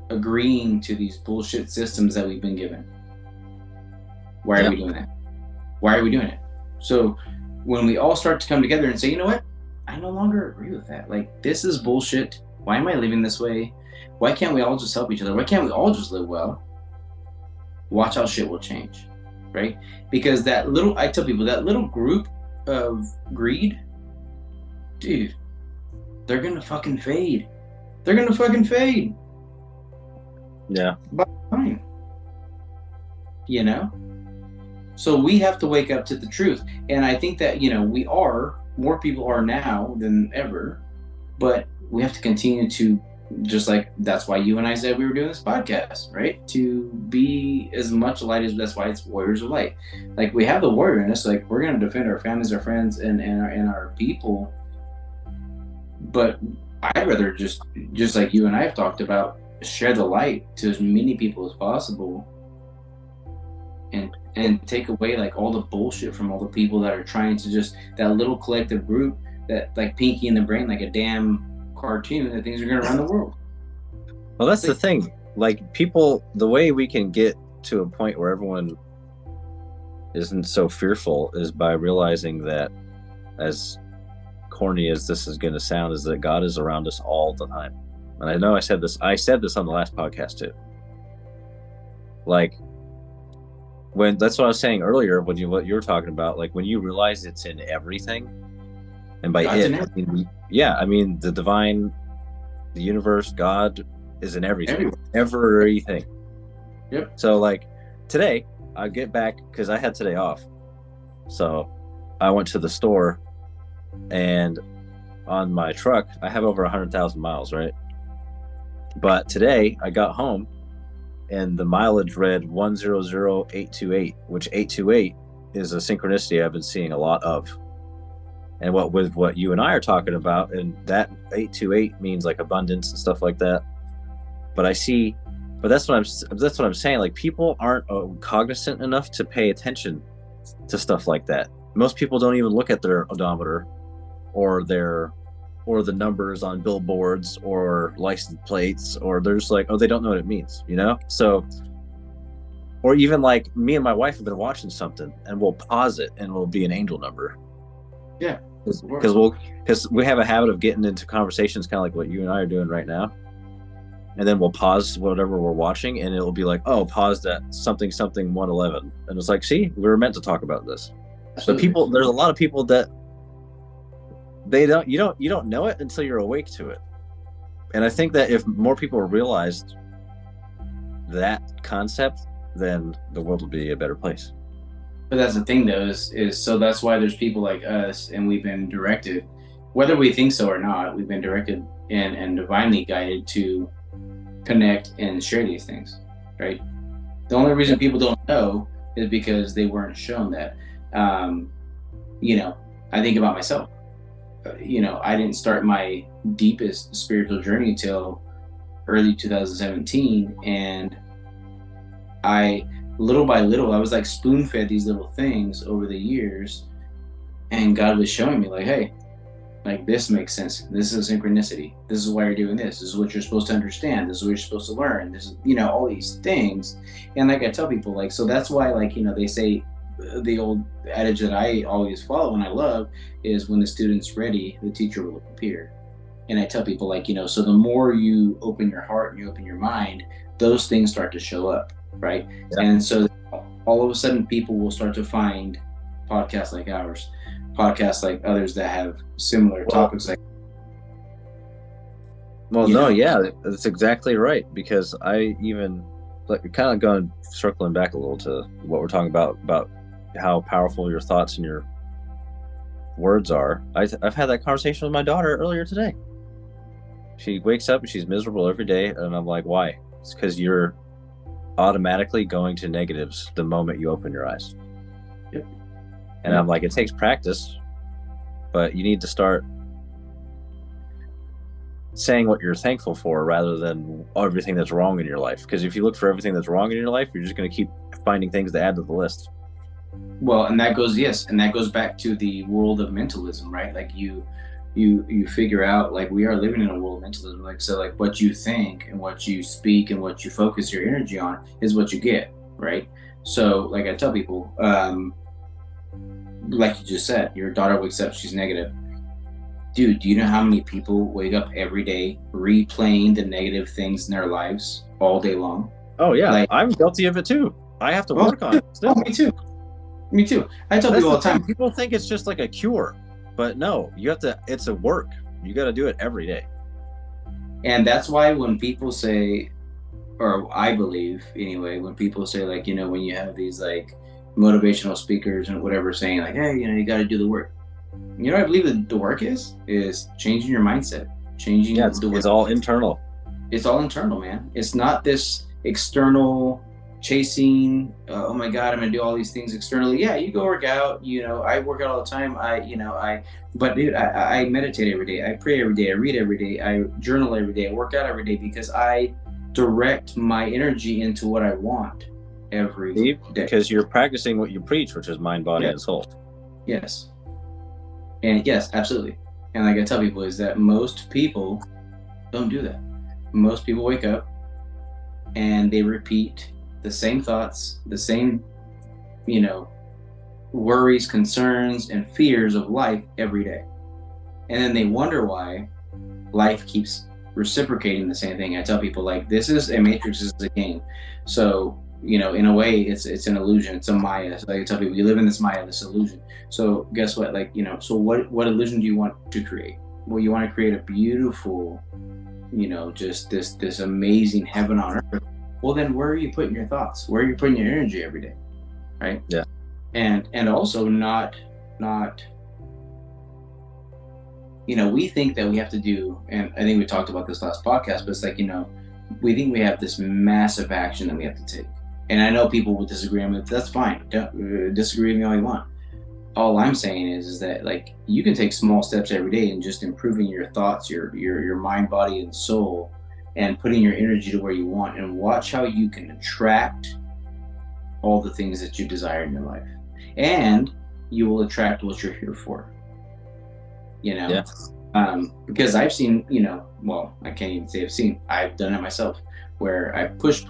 agreeing to these bullshit systems that we've been given. Why are we doing that? Why are we doing it? So when we all start to come together and say, you know what? I no longer agree with that. Like, this is bullshit. Why am I living this way? Why can't we all just help each other? Why can't we all just live well? Watch how shit will change, right? Because I tell people, that little group of greed, dude, they're gonna fucking fade. They're gonna fucking fade. Yeah. By time. So we have to wake up to the truth. And I think that, more people are now than ever, but we have to continue to, just like, that's why you and I said we were doing this podcast, right? To be as much light as, that's why it's Warriors of Light. Like, we have the warrior in us, like, we're going to defend our families, our friends, and our people. But I'd rather just like you and I have talked about, share the light to as many people as possible, and take away like all the bullshit from all the people that are trying to just, that little collective group that, like Pinky in the Brain, like a damn cartoon, that things are going to run the world. Well, that's the thing. Like, people, the way we can get to a point where everyone isn't so fearful is by realizing that, as corny as this is going to sound, is that God is around us all the time. And I know I said this on the last podcast too. Like, that's what I was saying earlier, what you were talking about, like, when you realize it's in everything, and by God's I mean the divine, the universe, God is in everything. Everything. Yep. So, like, today I get back because I had today off, so I went to the store, and on my truck I have over 100,000 miles, right? But today I got home and the mileage read 100828, which 828 is a synchronicity I've been seeing a lot of. And what you and I are talking about, and that 828 means like abundance and stuff like that. But that's what I'm saying. Like, people aren't cognizant enough to pay attention to stuff like that. Most people don't even look at their odometer or the numbers on billboards or license plates, or they're just like, oh, they don't know what it means, So, or even like me and my wife have been watching something and we'll pause it and it'll be an angel number. Yeah. Because we have a habit of getting into conversations kind of like what you and I are doing right now. And then we'll pause whatever we're watching and it'll be like, oh, paused at something 111. And it's like, see, we were meant to talk about this. Absolutely. So there's a lot of people that you don't know it until you're awake to it. And I think that if more people realized that concept, then the world would be a better place. But that's the thing, though, is so that's why there's people like us, and we've been directed, whether we think so or not, we've been directed and divinely guided to connect and share these things, right? The only reason people don't know is because they weren't shown that. I think about myself. I didn't start my deepest spiritual journey till early 2017, and little by little, I was like spoon fed these little things over the years, and God was showing me like, hey, like this makes sense. This is a synchronicity. This is why you're doing this. This is what you're supposed to understand. This is what you're supposed to learn. This is, all these things. And like I tell people, like, so that's why, like, they say the old adage that I always follow and I love is when the student's ready, the teacher will appear. And I tell people, like, so the more you open your heart and you open your mind, those things start to show up, right? Yeah. And so all of a sudden people will start to find podcasts like ours, podcasts like others that have similar topics. Yeah, that's exactly right. Because I even kind of circling back a little to what we're talking about how powerful your thoughts and your words are. I've had that conversation with my daughter earlier today. She wakes up and she's miserable every day, and I'm like, why? It's because you're automatically going to negatives the moment you open your eyes. Yep. And I'm like, it takes practice, but you need to start saying what you're thankful for rather than everything that's wrong in your life. Because if you look for everything that's wrong in your life, you're just going to keep finding things to add to the list. Well, and that goes back to the world of mentalism, right? Like you figure out, like, we are living in a world of mentalism. Like, so like what you think and what you speak and what you focus your energy on is what you get, right? So like I tell people, like you just said, your daughter wakes up, she's negative. Dude, do you know how many people wake up every day replaying the negative things in their lives all day long? Oh yeah, like, I'm guilty of it too. I have to work on it still. Me too. I tell people all the time. People think it's just like a cure, but no, you have to. It's a work. You got to do it every day. And that's why when people say, or I believe anyway, when people say, like, when you have these like motivational speakers and whatever saying like, hey, you got to do the work. I believe that the work is changing your mindset, changing. Yeah, it's all internal. It's all internal, man. It's not this external chasing. Oh my God, I'm gonna do all these things externally. Yeah, you go work out. I work out all the time. But dude, I meditate every day. I pray every day. I read every day. I journal every day. I work out every day because I direct my energy into what I want every day. Because you're practicing what you preach, which is mind, body, and soul. Yes. And yes, absolutely. And like I tell people is that most people don't do that. Most people wake up and they repeat the same thoughts, the same, worries, concerns, and fears of life every day. And then they wonder why life keeps reciprocating the same thing. I tell people, like, this is a matrix, this is a game. So, in a way, it's an illusion. It's a Maya. So I tell people, you live in this Maya, this illusion. So guess what? Like, so what illusion do you want to create? Well, you want to create a beautiful, just this amazing heaven on earth. Well, then where are you putting your thoughts? Where are you putting your energy every day? Right? Yeah. And also not, we think that we have to do, and I think we talked about this last podcast, but it's like, we think we have this massive action that we have to take. And I know people will disagree with that's fine. Don't disagree with me all you want. All I'm saying is that, like, you can take small steps every day and just improving your thoughts, your mind, body, and soul, and putting your energy to where you want, and watch how you can attract all the things that you desire in your life. And you will attract what you're here for. You know, Yeah. because I've seen, well, I can't even say I've seen, I've done it myself, where I push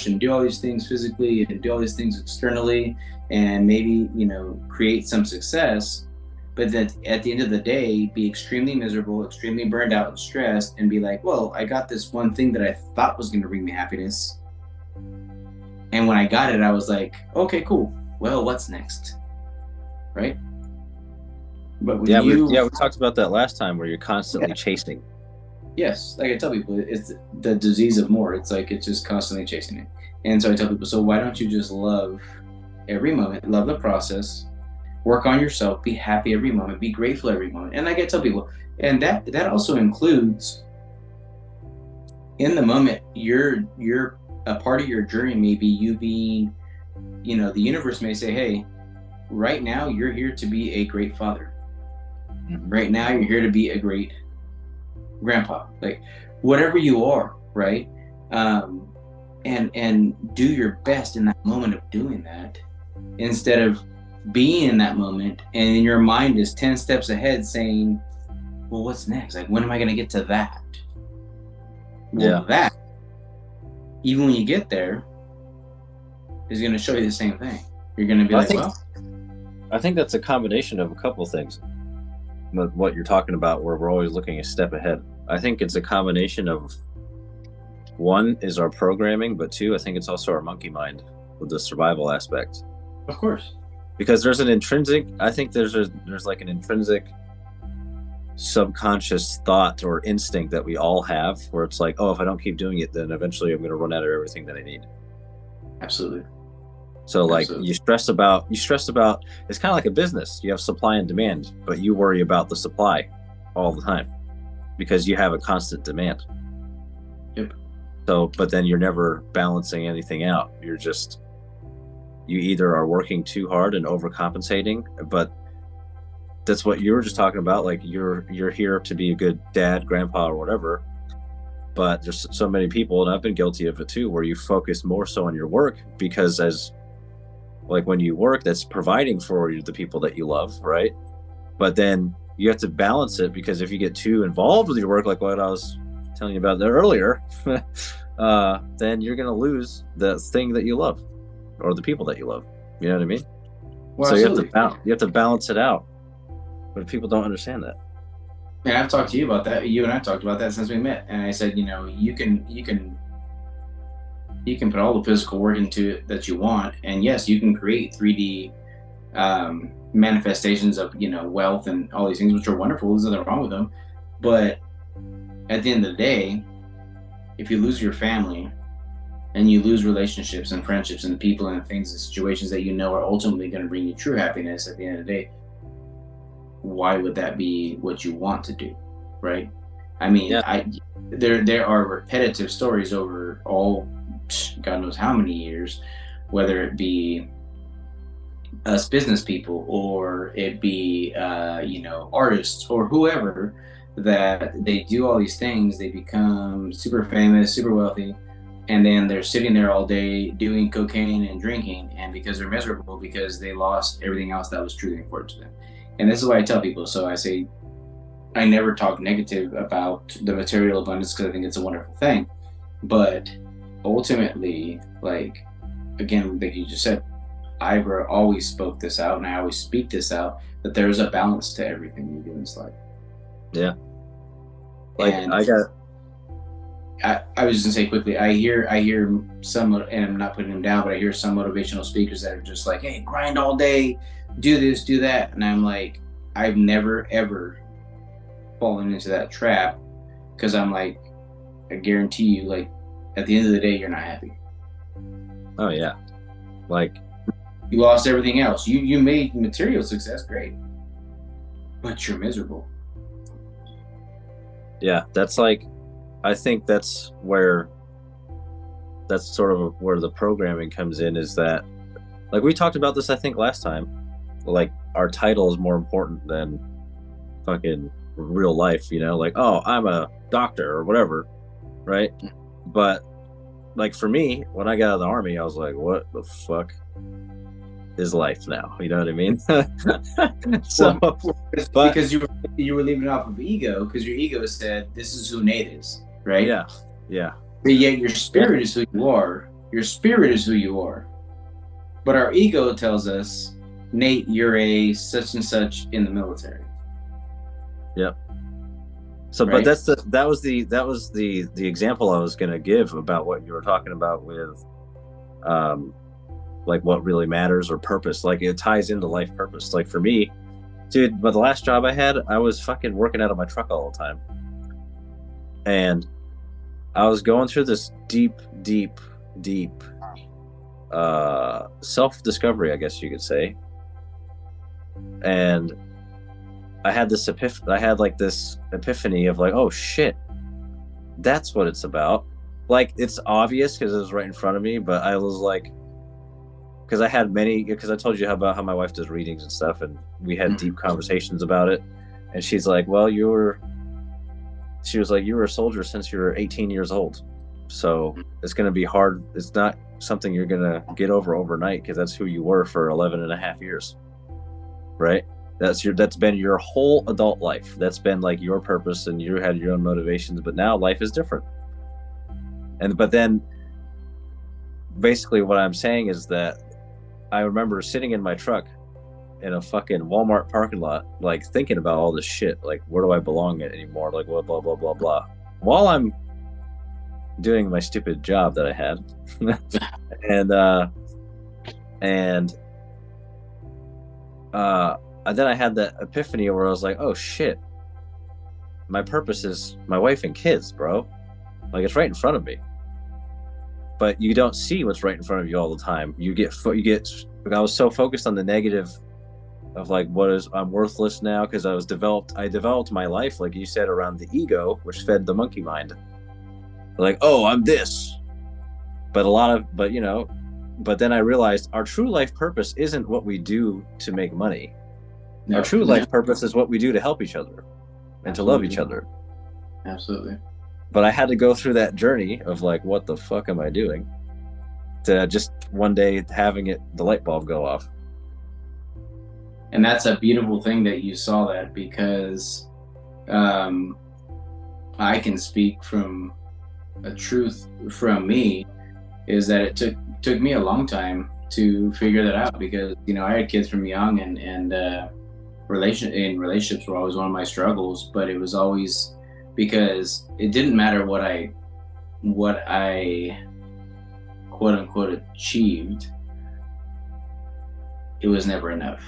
and do all these things physically and do all these things externally, and maybe, create some success, but then at the end of the day, be extremely miserable, extremely burned out and stressed, and be like, well, I got this one thing that I thought was going to bring me happiness. And when I got it, I was like, okay, cool. Well, what's next? Right? But when we talked about that last time, where you're constantly chasing. Yes, like I tell people, it's the disease of more. It's like it's just constantly chasing it. And so I tell people, so why don't you just love every moment, love the process, work on yourself, be happy every moment, be grateful every moment. And like I tell people, and that also includes, in the moment, you're a part of your journey may be you being, the universe may say, hey, right now you're here to be a great father. Mm-hmm. Right now you're here to be a great grandpa, like whatever you are, right? And do your best in that moment of doing that, instead of being in that moment and your mind is 10 steps ahead saying, well, what's next? Like, when am I going to get to that? Well, that, even when you get there, is going to show you the same thing. You're going to be I think that's a combination of a couple of things. What you're talking about, where we're always looking a step ahead. I think it's a combination of, one is our programming, but two, I think it's also our monkey mind with the survival aspect. Of course. Because there's an intrinsic, I think there's like an intrinsic subconscious thought or instinct that we all have, where it's like, oh, if I don't keep doing it, then eventually I'm going to run out of everything that I need. Absolutely. So like you stress about, it's kind of like a business. You have supply and demand, but you worry about the supply all the time because you have a constant demand. Yep. So, but then you're never balancing anything out. You either are working too hard and overcompensating, but that's what you were just talking about. Like you're here to be a good dad, grandpa, or whatever. But there's so many people, and I've been guilty of it too, where you focus more so on your work because like when you work, that's providing for the people that you love, right? But then you have to balance it, because if you get too involved with your work, like what I was telling you about there earlier, then you're going to lose the thing that you love or the people that you love. You know what I mean? Well, so you have to balance it out. But people don't understand that. And I've talked to you about that. You and I talked about that since we met. And I said, you can put all the physical work into it that you want, and yes, you can create 3D manifestations of wealth and all these things, which are wonderful. There's nothing wrong with them. But at the end of the day, if you lose your family and you lose relationships and friendships and people and things and situations that are ultimately going to bring you true happiness at the end of the day, why would that be what you want to do, right? I mean, there are repetitive stories over all God knows how many years, whether it be us business people or it be artists or whoever, that they do all these things, they become super famous, super wealthy, and then they're sitting there all day doing cocaine and drinking, and because they're miserable because they lost everything else that was truly important to them. And this is what I tell people. So I say, I never talk negative about the material abundance because I think it's a wonderful thing, but ultimately, like, again, like you just said, I've always spoke this out, and I always speak this out, that there's a balance to everything you do in this life. Yeah. Like, and I was just gonna say quickly, I hear some, and I'm not putting them down, but I hear some motivational speakers that are just like, hey, grind all day, do this, do that. And I'm like, I've never, ever fallen into that trap, because I'm like, I guarantee you, like, at the end of the day, you're not happy. Oh, yeah. Like, you lost everything else. You made material success, great, but you're miserable. Yeah, that's like, I think that's sort of where the programming comes in, is that, like, we talked about this, I think, last time, like, our title is more important than fucking real life, like, oh, I'm a doctor or whatever, right? But like, for me, when I got out of the army, I was like, what the fuck? is life now. You know what I mean? So, Well, but because you were leaving off of ego, because your ego said this is who Nate is, right? yeah, yeah, But yet your yeah, spirit is who you are. Your spirit is who you are. But our ego tells us, Nate, you're a such and such in the military, yeah. So, but right? that was the example I was going to give about what you were talking about with, um, like what really matters or purpose. Like it ties into life purpose. Like for me, dude, but the last job I had, I was fucking working out of my truck all the time, and I was going through this deep, deep, deep self discovery, I guess you could say, and I had like this epiphany of like, oh shit, that's what it's about. Like it's obvious because it was right in front of me, but I was like, because I had many, because I told you about how my wife does readings and stuff, and we had deep conversations about it. And she's like, well, she was like, you were a soldier since you were 18 years old. So it's going to be hard. It's not something you're going to get over overnight because that's who you were for 11 and a half years. Right. That's been your whole adult life. That's been like your purpose and you had your own motivations, but now life is different. But then basically what I'm saying is that I remember sitting in my truck in a fucking Walmart parking lot, like thinking about all this shit, like where do I belong anymore? Like blah blah blah blah blah. While I'm doing my stupid job that I had, and and then I had that epiphany where I was like, oh shit, my purpose is my wife and kids, bro. Like it's right in front of me. But you don't see what's right in front of you all the time. You get. I was so focused on the negative of like I'm worthless now because I developed my life, like you said, around the ego, which fed the monkey mind. Like, oh, I'm this. But then I realized our true life purpose isn't what we do to make money. No, our true life purpose is what we do to help each other and to love each other. Absolutely. But I had to go through that journey of like, what the fuck am I doing? To just one day having the light bulb go off. And that's a beautiful thing that you saw that, because I can speak from a truth from me, is that it took me a long time to figure that out, because I had kids from young, and relationships were always one of my struggles, but it was always because it didn't matter what I quote unquote achieved, it was never enough,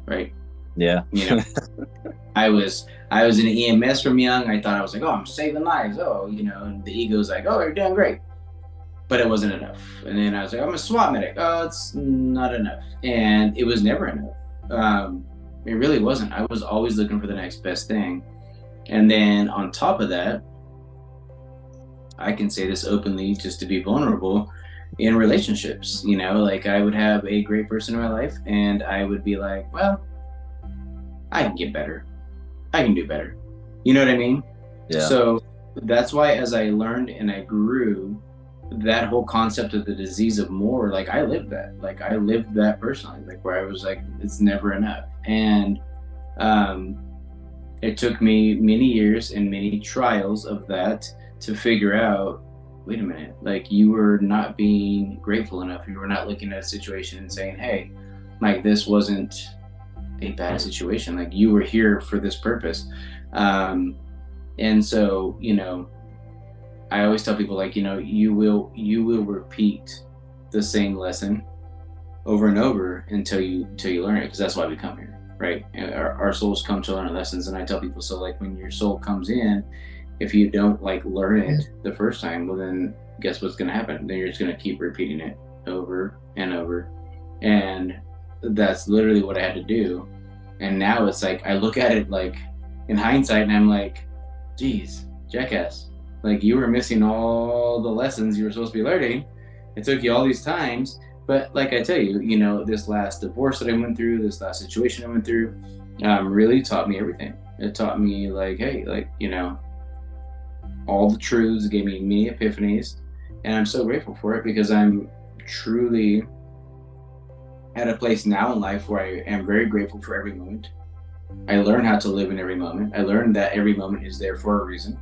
right? Yeah. I was in EMS from young. I thought I was like, oh, I'm saving lives. Oh, and the ego's like, oh, you're doing great. But it wasn't enough. And then I was like, I'm a SWAT medic. Oh, it's not enough. And it was never enough. It really wasn't. I was always looking for the next best thing. And then on top of that, I can say this openly just to be vulnerable, in relationships, like I would have a great person in my life and I would be like, well, I can get better. I can do better. You know what I mean? Yeah. So that's why, as I learned and I grew, that whole concept of the disease of more, like I lived that personally, like where I was like, it's never enough. And it took me many years and many trials of that to figure out, wait a minute, like you were not being grateful enough. You were not looking at a situation and saying, hey, like this wasn't a bad situation. Like you were here for this purpose. And so, I always tell people, like, you will repeat the same lesson over and over until you learn it, because that's why we come here, right? Our souls come to learn lessons. And I tell people, so like when your soul comes in, if you don't like learn it the first time, well then guess what's going to happen? Then you're just going to keep repeating it over and over. And that's literally what I had to do. And now it's like, I look at it like in hindsight and I'm like, geez, jackass, like you were missing all the lessons you were supposed to be learning. It took you all these times. But like I tell you, this last divorce that I went through, this last situation I went through, really taught me everything. It taught me like, hey, like, all the truths, gave me many epiphanies, and I'm so grateful for it, because I'm truly at a place now in life where I am very grateful for every moment. I learn how to live in every moment. I learned that every moment is there for a reason.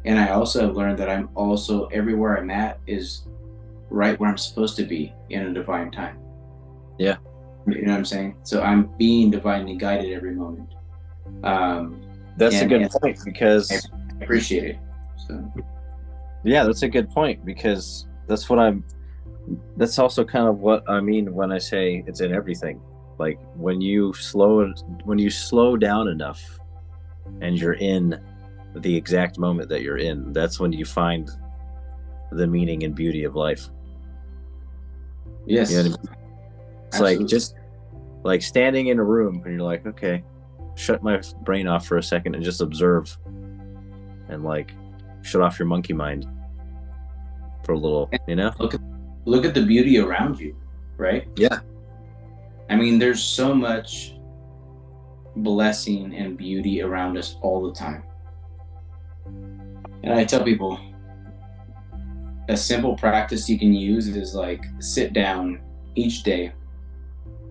And I also have learned that I'm also everywhere I'm at is right where I'm supposed to be in a divine time. Yeah. You know what I'm saying? So I'm being divinely guided every moment. That's a good and point, because I appreciate it. So yeah, that's a good point, because that's also kind of what I mean when I say it's in everything. Like when you slow down enough and you're in the exact moment that you're in, that's when you find the meaning and beauty of life. yes, You know what I mean? It's absolutely. like just like standing in a room and you're like, okay, shut my brain off for a second and just observe, and like shut off your monkey mind for a little, you know? Look at the beauty around you, right? Yeah. I mean, there's so much blessing and beauty around us all the time. And I tell people, a simple practice you can use is like sit down each day,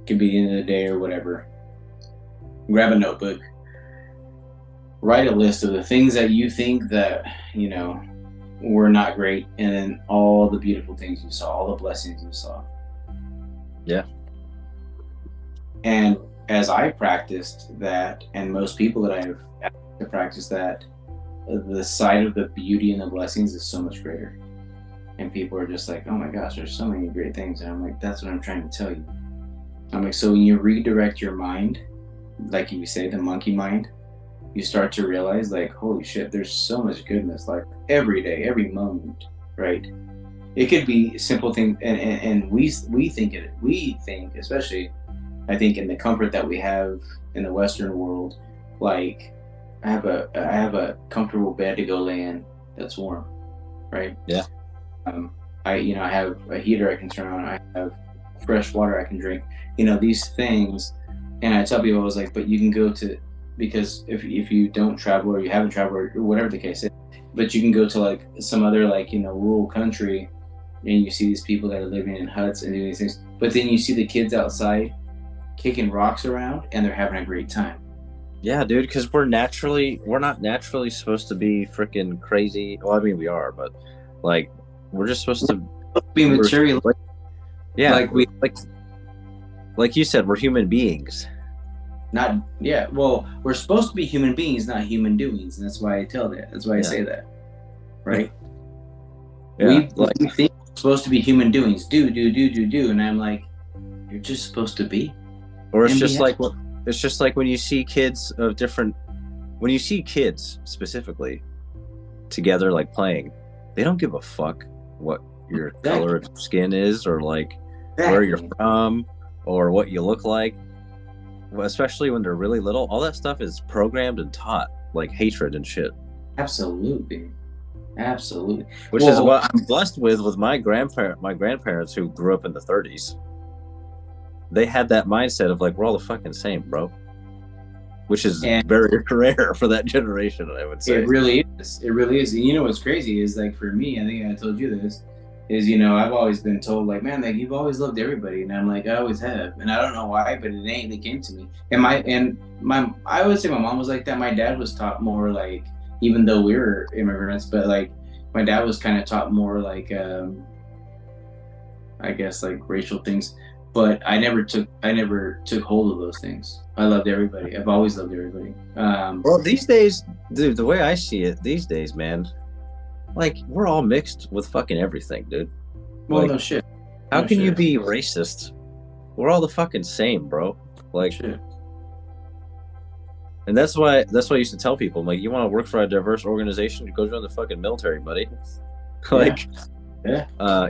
could be the end of the day or whatever, grab a notebook, write a list of the things that you think that, you know, were not great, and then all the beautiful things you saw, all the blessings you saw. Yeah. And as I practiced that, and most people that I've asked to practice that, the sight of the beauty and the blessings is so much greater. And people are just like, oh my gosh, there's so many great things. And I'm like, that's what I'm trying to tell you. I'm like, so when you redirect your mind, like you say, the monkey mind, you start to realize like, holy shit, there's so much goodness, like every day, every moment, right? It could be simple things, and we think, especially I think in the comfort that we have in the Western world, like I have a comfortable bed to go lay in that's warm, right? Yeah. I have a heater I can turn on. I have fresh water I can drink. These things, and I tell people, I was like, but you can go to, because if you don't travel or you haven't traveled or whatever the case is, but you can go to like some other like rural country, and you see these people that are living in huts and doing these things, but then you see the kids outside kicking rocks around and they're having a great time. Yeah, dude, because we're not naturally supposed to be freaking crazy. Well, I mean, we are, but like we're just supposed to be material. Yeah, like we like you said, we're human beings. Well, we're supposed to be human beings, not human doings, and that's why I tell that. That's why I say that, right? Yeah, we think we're supposed to be human doings, do, and I'm like, you're just supposed to be. Or it's just like when you see kids specifically together, like playing, they don't give a fuck what your color of skin is, or like where you're from, or what you look like. Especially when they're really little, all that stuff is programmed and taught, like hatred and shit. Absolutely. Which is what I'm blessed with my grandparents who grew up in the 30s. They had that mindset of like, we're all the fucking same, bro. Which is very rare for that generation, I would say. It really is. And you know what's crazy is, like, for me, I think I told you this, is, I've always been told, like, man, like, you've always loved everybody. And I'm like, I always have. And I don't know why, but it came to me. And I would say my mom was like that. My dad was taught more, like, even though we were immigrants, but like my dad was kind of taught more like, I guess, like racial things. But I never took hold of those things. I loved everybody. I've always loved everybody. Well, these days, dude, the way I see it these days, man, like we're all mixed with fucking everything, dude. Well, like, no shit. How can you be racist? We're all the fucking same, bro. Like, shit. And that's why I used to tell people, like, you want to work for a diverse organization, go join the fucking military, buddy. Like,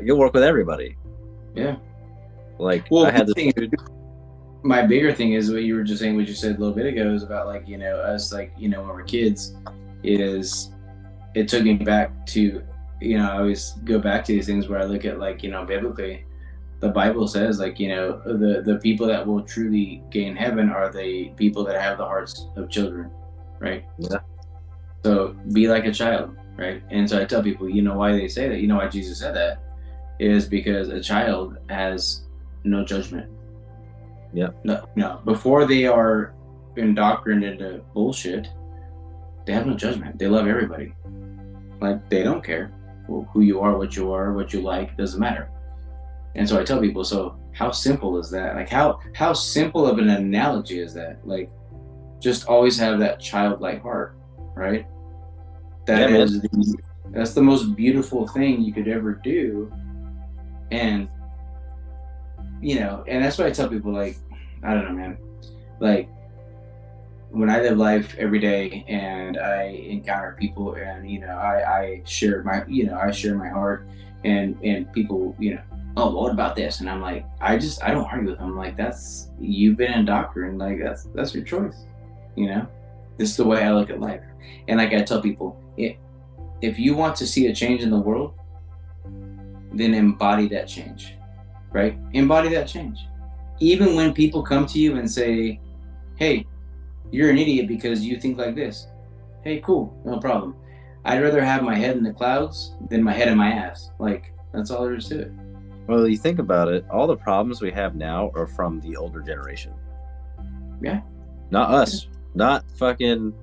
you'll work with everybody. Yeah. Like, well, I had this dude. My bigger thing is what you were just saying, what you said a little bit ago, is about like, us, like, when we're kids, is it took me back to, I always go back to these things where I look at, like, biblically, the Bible says, like, the people that will truly gain heaven are the people that have the hearts of children, right? Yeah. So be like a child, right? And so I tell people, why they say that, why Jesus said that, is because a child has no judgment, Yeah. No, before they are indoctrinated into bullshit, they have no judgment. They love everybody. Like, they don't care who you are, what you like, doesn't matter. And so I tell people, so how simple is that? Like, how simple of an analogy is that? Like, just always have that childlike heart, right? Yeah, That man. is that's the most beautiful thing you could ever do. And and that's why I tell people, like, I don't know, man. Like, when I live life every day and I encounter people, and I share I share my heart, and people, oh, what about this? And I'm like, I don't argue with them. I'm like, that's, you've been indoctrinated. Like, that's your choice. You know, this is the way I look at life. And like I tell people, if you want to see a change in the world, then embody that change, right? Embody that change. Even when people come to you and say, hey, you're an idiot because you think like this. Hey, cool, no problem. I'd rather have my head in the clouds than my head in my ass. Like, that's all there is to it. Well, you think about it, all the problems we have now are from the older generation. Yeah. Not us. Not fucking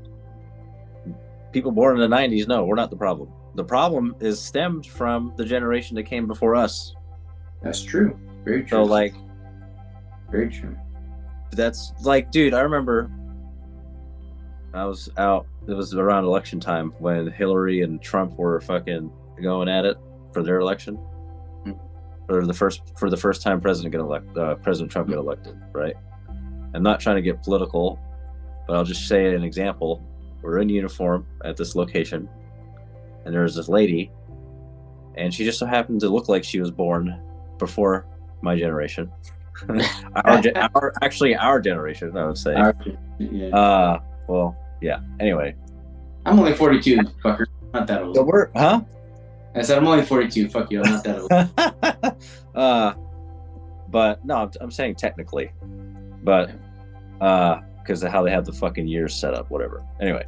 people born in the 90s. No, we're not the problem. The problem is stemmed from the generation that came before us. That's true. Very true. So, like, very true. That's like, dude, I remember I was out, it was around election time when Hillary and Trump were fucking going at it for their election. For the first time President Trump get elected, right? I'm not trying to get political, but I'll just say an example. We're in uniform at this location, and there's this lady, and she just so happened to look like she was born before my generation. our generation, I would say. Yeah. Well, yeah. Anyway, I'm only 42, fucker. Not that old. So we're, huh? I said I'm only 42. Fuck you. I'm not that old. But no, I'm saying technically, but because of how they have the fucking years set up, whatever. Anyway,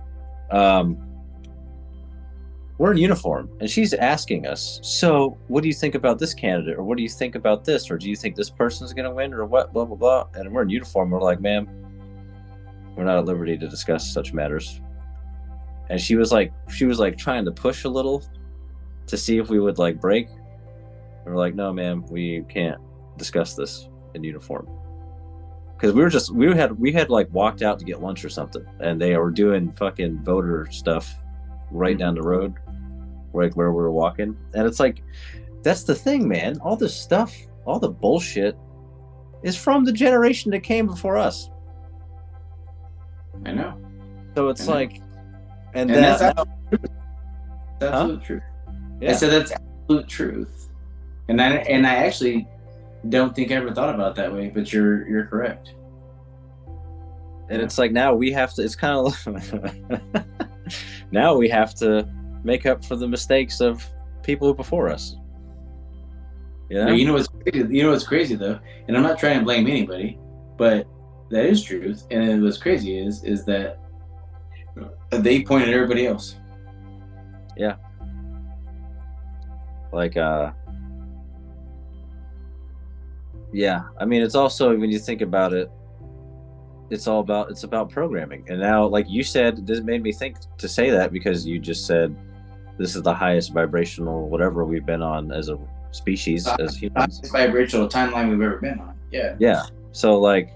we're in uniform, and she's asking us, so what do you think about this candidate, or what do you think about this, or do you think this person's going to win, or what, blah, blah, blah. And we're in uniform. We're like, ma'am, we're not at liberty to discuss such matters. And she was like trying to push a little to see if we would like break. And we're like, no, ma'am, we can't discuss this in uniform. Because we had like walked out to get lunch or something, and they were doing fucking voter stuff right down the road, like where we were walking. And it's like, that's the thing, man. All this stuff, all the bullshit is from the generation that came before us. I know. So it's like, and that's absolute truth. Yeah. I said that's absolute truth. And I actually don't think I ever thought about it that way, but you're correct. And it's like, now we have to, it's kind of now we have to make up for the mistakes of people before us. Yeah. You know what's crazy though, and I'm not trying to blame anybody, but that is truth. And what's crazy is that they pointed at everybody else. Yeah. Like, yeah. I mean, it's also, when you think about it, it's about programming. And now, like you said, this made me think to say that, because you just said this is the highest vibrational whatever we've been on as a species, as humans. Highest vibrational timeline we've ever been on. Yeah. Yeah. So like,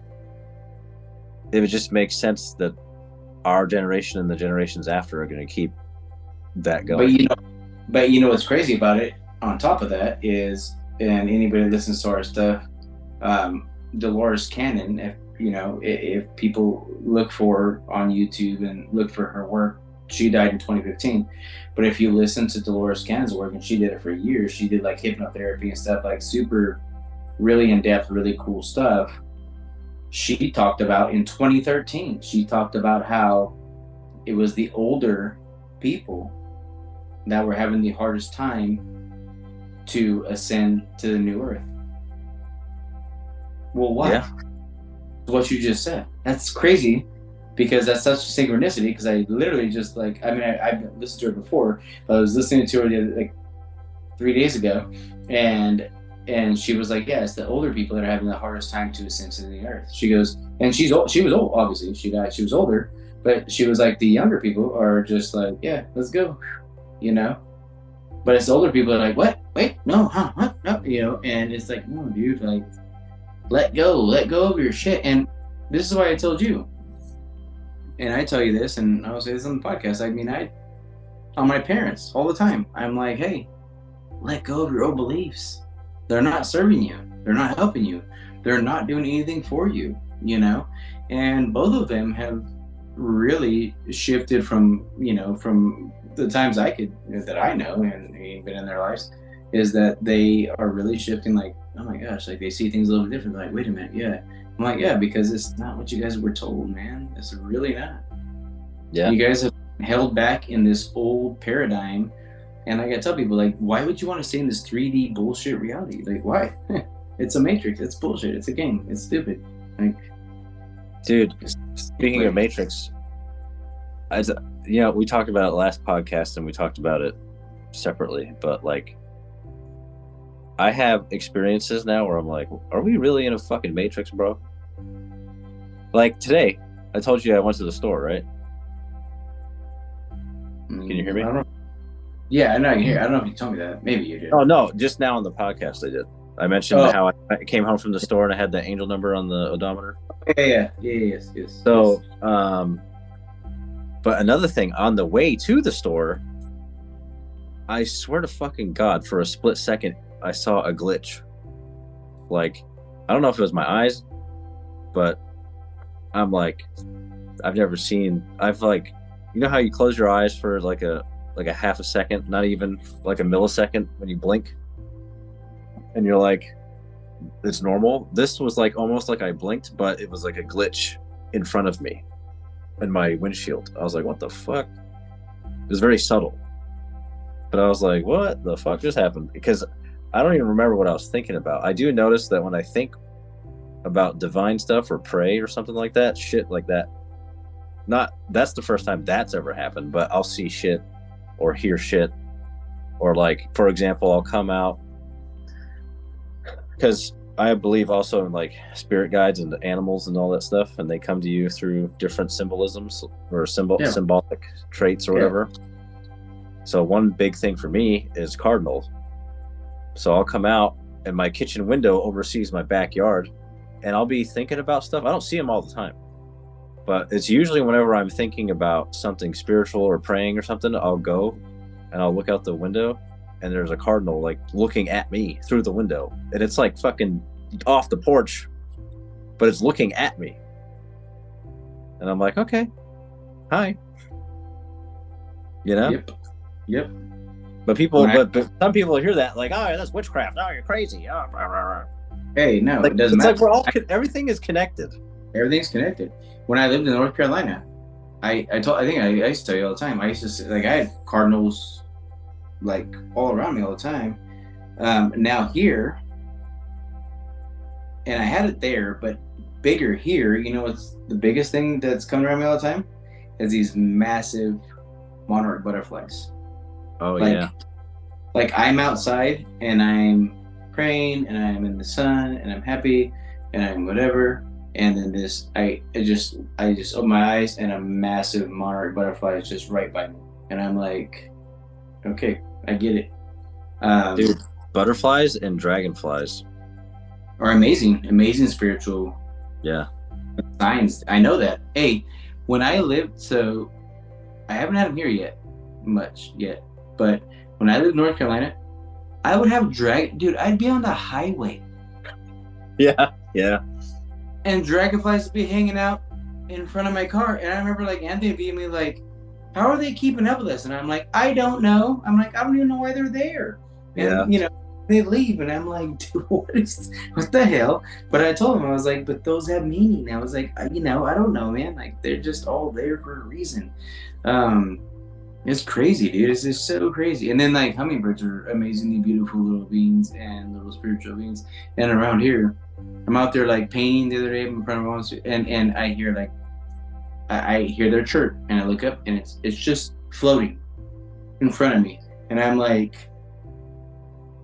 it would just make sense that our generation and the generations after are going to keep that going. But you know what's crazy about it, on top of that, is, and anybody that listens to our stuff, Dolores Cannon, if people look for her on YouTube and look for her work, she died in 2015. But if you listen to Dolores Cannon's work, and she did it for years, she did like hypnotherapy and stuff, like super, really in-depth, really cool stuff. She talked about in 2013, she talked about how it was the older people that were having the hardest time to ascend to the new earth. Well, why? Yeah. What you just said. That's crazy, because that's such a synchronicity, because I literally just like, I mean, I've listened to her before, but I was listening to her like 3 days ago, and And she was like, yeah, it's the older people that are having the hardest time to ascend to the earth. She goes, and she's old. She was old, obviously. She was older, but she was like, the younger people are just like, yeah, let's go, you know. But it's the older people that are like, what? Wait, no, huh? What? No, you know. And it's like, no, dude, like, let go of your shit. And this is why I told you, and I tell you this, and I'll say this on the podcast. I mean, I on my parents all the time. I'm like, hey, let go of your old beliefs. They're not serving you. They're not helping you. They're not doing anything for you, you know? And both of them have really shifted from, you know, from the times that I know and been in their lives, is that they are really shifting, like, oh my gosh, like they see things a little bit different. They're like, wait a minute, yeah. I'm like, yeah, because it's not what you guys were told, man. It's really not. Yeah. You guys have held back in this old paradigm. And I gotta tell people, like, why would you want to stay in this 3D bullshit reality? Like, why? It's a Matrix. It's bullshit. It's a game. It's stupid. Like, dude, speaking of Matrix, you know, we talked about it last podcast and we talked about it separately, but like, I have experiences now where I'm like, are we really in a fucking Matrix, bro? Like today, I told you I went to the store, right? Can you hear me? Yeah, I know I can hear. I don't know if you told me that. Maybe you did. Oh no, just now on the podcast I did. I mentioned how I came home from the store and I had the angel number on the odometer. Yes. So, but another thing, on the way to the store, I swear to fucking God, for a split second, I saw a glitch. Like, I don't know if it was my eyes, but I'm like, I've like, you know how you close your eyes for like a half a second, not even like a millisecond when you blink, and you're like, it's normal. This was like almost like I blinked, but it was like a glitch in front of me in my windshield. I was like, what the fuck? It was very subtle, but I was like, what the fuck just happened? Because I don't even remember what I was thinking about. I do notice that when I think about divine stuff or pray or something like that, shit like that, that's the first time that's ever happened, but I'll see shit or hear shit, or like, for example, I'll come out, because I believe also in like spirit guides and animals and all that stuff, and they come to you through different symbolisms or symbolic traits or whatever. So one big thing for me is cardinal. So I'll come out and my kitchen window oversees my backyard, and I'll be thinking about stuff. I don't see them all the time, but it's usually whenever I'm thinking about something spiritual or praying or something, I'll go and I'll look out the window, and there's a cardinal like looking at me through the window, and it's like fucking off the porch, but it's looking at me, and I'm like, okay, hi, you know. Yep. But but some people hear that like, oh, that's witchcraft. Oh, you're crazy. Oh, rah, rah, rah. Hey, no, like, it doesn't matter. Like we're all everything is connected. Everything's connected. When I lived in North Carolina, I used to tell you all the time. I used to say, like, I had cardinals like all around me all the time. Now here, and I had it there, but bigger here. You know what's the biggest thing that's coming around me all the time? Is these massive monarch butterflies. Oh, yeah. Like I'm outside and I'm praying and I'm in the sun and I'm happy and I'm whatever. And then I just open my eyes and a massive monarch butterfly is just right by me. And I'm like, okay, I get it. Dude, butterflies and dragonflies are amazing spiritual signs. I know that. Hey, when I lived, so I haven't had them here much yet, but when I lived in North Carolina, I would have dude, I'd be on the highway. Yeah. And dragonflies would be hanging out in front of my car. And I remember like Anthony being me like, how are they keeping up with us? And I'm like, I don't know. I'm like, I don't even know why they're there. And you know, they leave and I'm like, dude, what the hell? But I told him, I was like, but those have meaning. I was like, you know, I don't know, man. Like they're just all there for a reason. It's crazy, dude. It's just so crazy. And then like hummingbirds are amazingly beautiful little beings and little spiritual beings. And around here, I'm out there like painting the other day in front of mom's, and I hear like I hear their chirp, and I look up and it's just floating in front of me, and I'm like,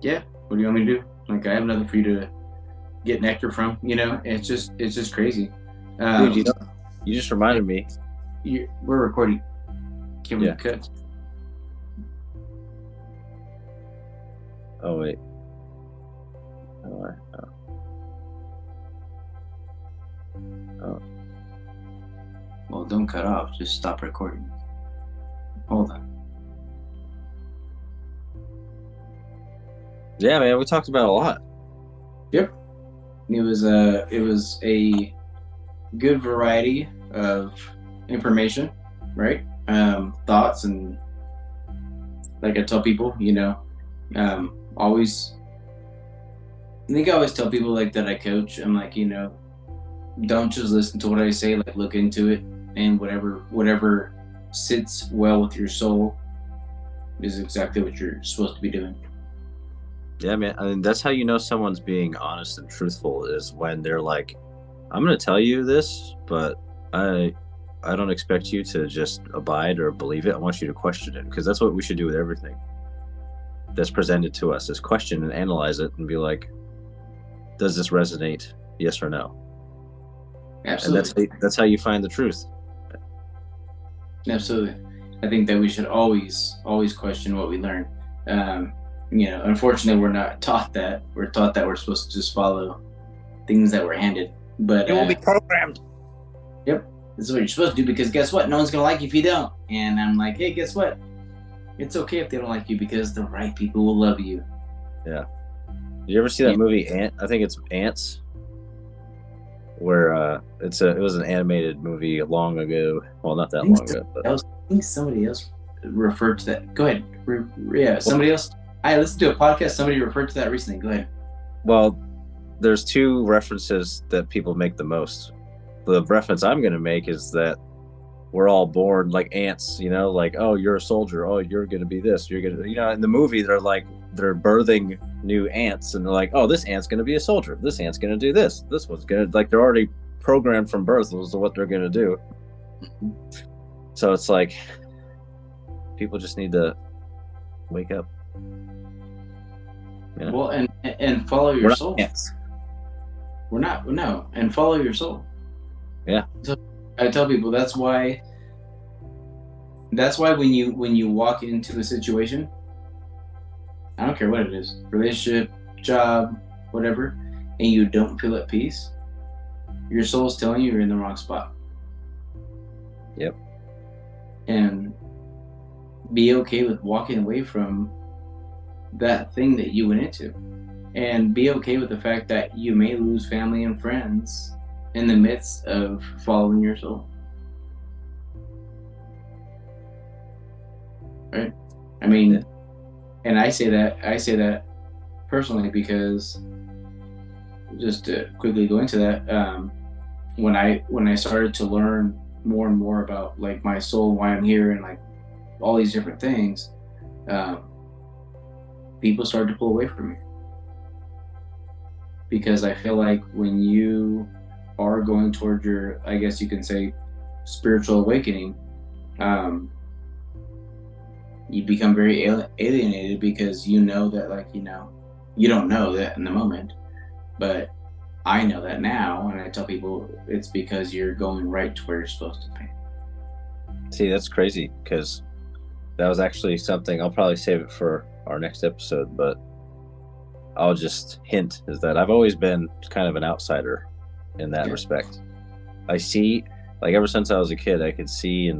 yeah, what do you want me to do? Like I have nothing for you to get nectar from. It's just crazy. Dude, you just reminded me. We're recording. Can we cut? Oh wait. Oh. Well, don't cut off. Just stop recording. Hold on. Yeah, man, we talked about a lot. Yep. It was a good variety of information, right? Thoughts, and like I tell people, always. I think I always tell people like that I coach. I'm like, don't just listen to what I say. Like, look into it, and whatever sits well with your soul is exactly what you're supposed to be doing. Yeah, man. I mean, that's how you know someone's being honest and truthful, is when they're like, I'm going to tell you this, but I don't expect you to just abide or believe it. I want you to question it, because that's what we should do with everything that's presented to us, is question and analyze it and be like, does this resonate? Yes or no? Absolutely. And that's how you find the truth. Absolutely. I think that we should always question what we learn. Unfortunately, we're not taught that. We're taught that we're supposed to just follow things that we're handed. But you will be programmed. Yep, this is what you're supposed to do, because guess what? No one's gonna like you if you don't. And I'm like, hey, guess what? It's okay if they don't like you, because the right people will love you. Yeah. Did you ever see that movie I think it's Ants, where it was an animated movie long ago. Well, not that long ago. But I think somebody else referred to that. Go ahead. Somebody else. I listened to a podcast. Somebody referred to that recently. Go ahead. Well, there's two references that people make the most. The reference I'm going to make is that we're all born like ants, like, oh, you're a soldier. Oh, you're going to be this. You're going to, in the movie, they're birthing new ants, and they're like, oh, this ant's going to be a soldier. This ant's going to do this. This one's going to, like, they're already programmed from birth as to what they're going to do. So it's like, people just need to wake up. Well, and follow your soul. We're not, no, and follow your soul. Yeah. So I tell people that's why when you walk into a situation, I don't care what it is, relationship, job, whatever, and you don't feel at peace, your soul's telling you you're in the wrong spot. Yep. And be okay with walking away from that thing that you went into, and be okay with the fact that you may lose family and friends in the midst of following your soul. Right? I mean, and I say that personally, because just to quickly go into that, when I started to learn more and more about like my soul, why I'm here, and like all these different things, people started to pull away from me, because I feel like when you are going toward your, I guess you can say, spiritual awakening, you become very alienated, because you know that, like, you don't know that in the moment, but I know that now, and I tell people it's because you're going right to where you're supposed to be. See, that's crazy, because that was actually something, I'll probably save it for our next episode, but I'll just hint, is that I've always been kind of an outsider in that respect. I see, like, ever since I was a kid, I could see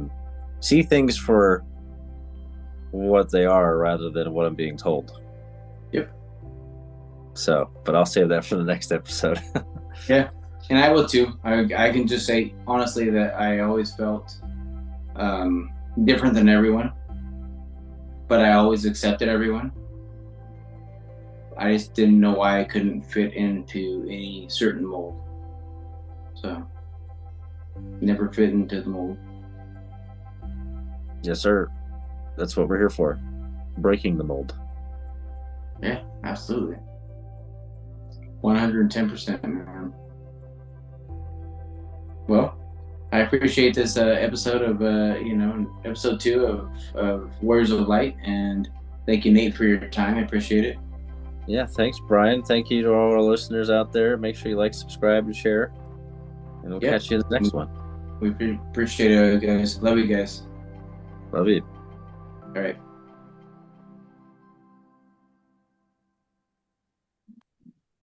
things for what they are rather than what I'm being told. Yep. So, but I'll save that for the next episode. Yeah, and I will too. I can just say honestly that I always felt different than everyone, but I always accepted everyone. I just didn't know why I couldn't fit into any certain mold. So, never fit into the mold. Yes, sir. That's what we're here for. Breaking the mold. Yeah, absolutely. 110%, man. Well, I appreciate this episode of, episode 2 of Words of Light, and thank you, Nate, for your time. I appreciate it. Yeah, thanks, Brian. Thank you to all our listeners out there. Make sure you like, subscribe, and share. And we'll Yep. catch you in the next one. We appreciate it, guys. Love you guys. Love you. All right.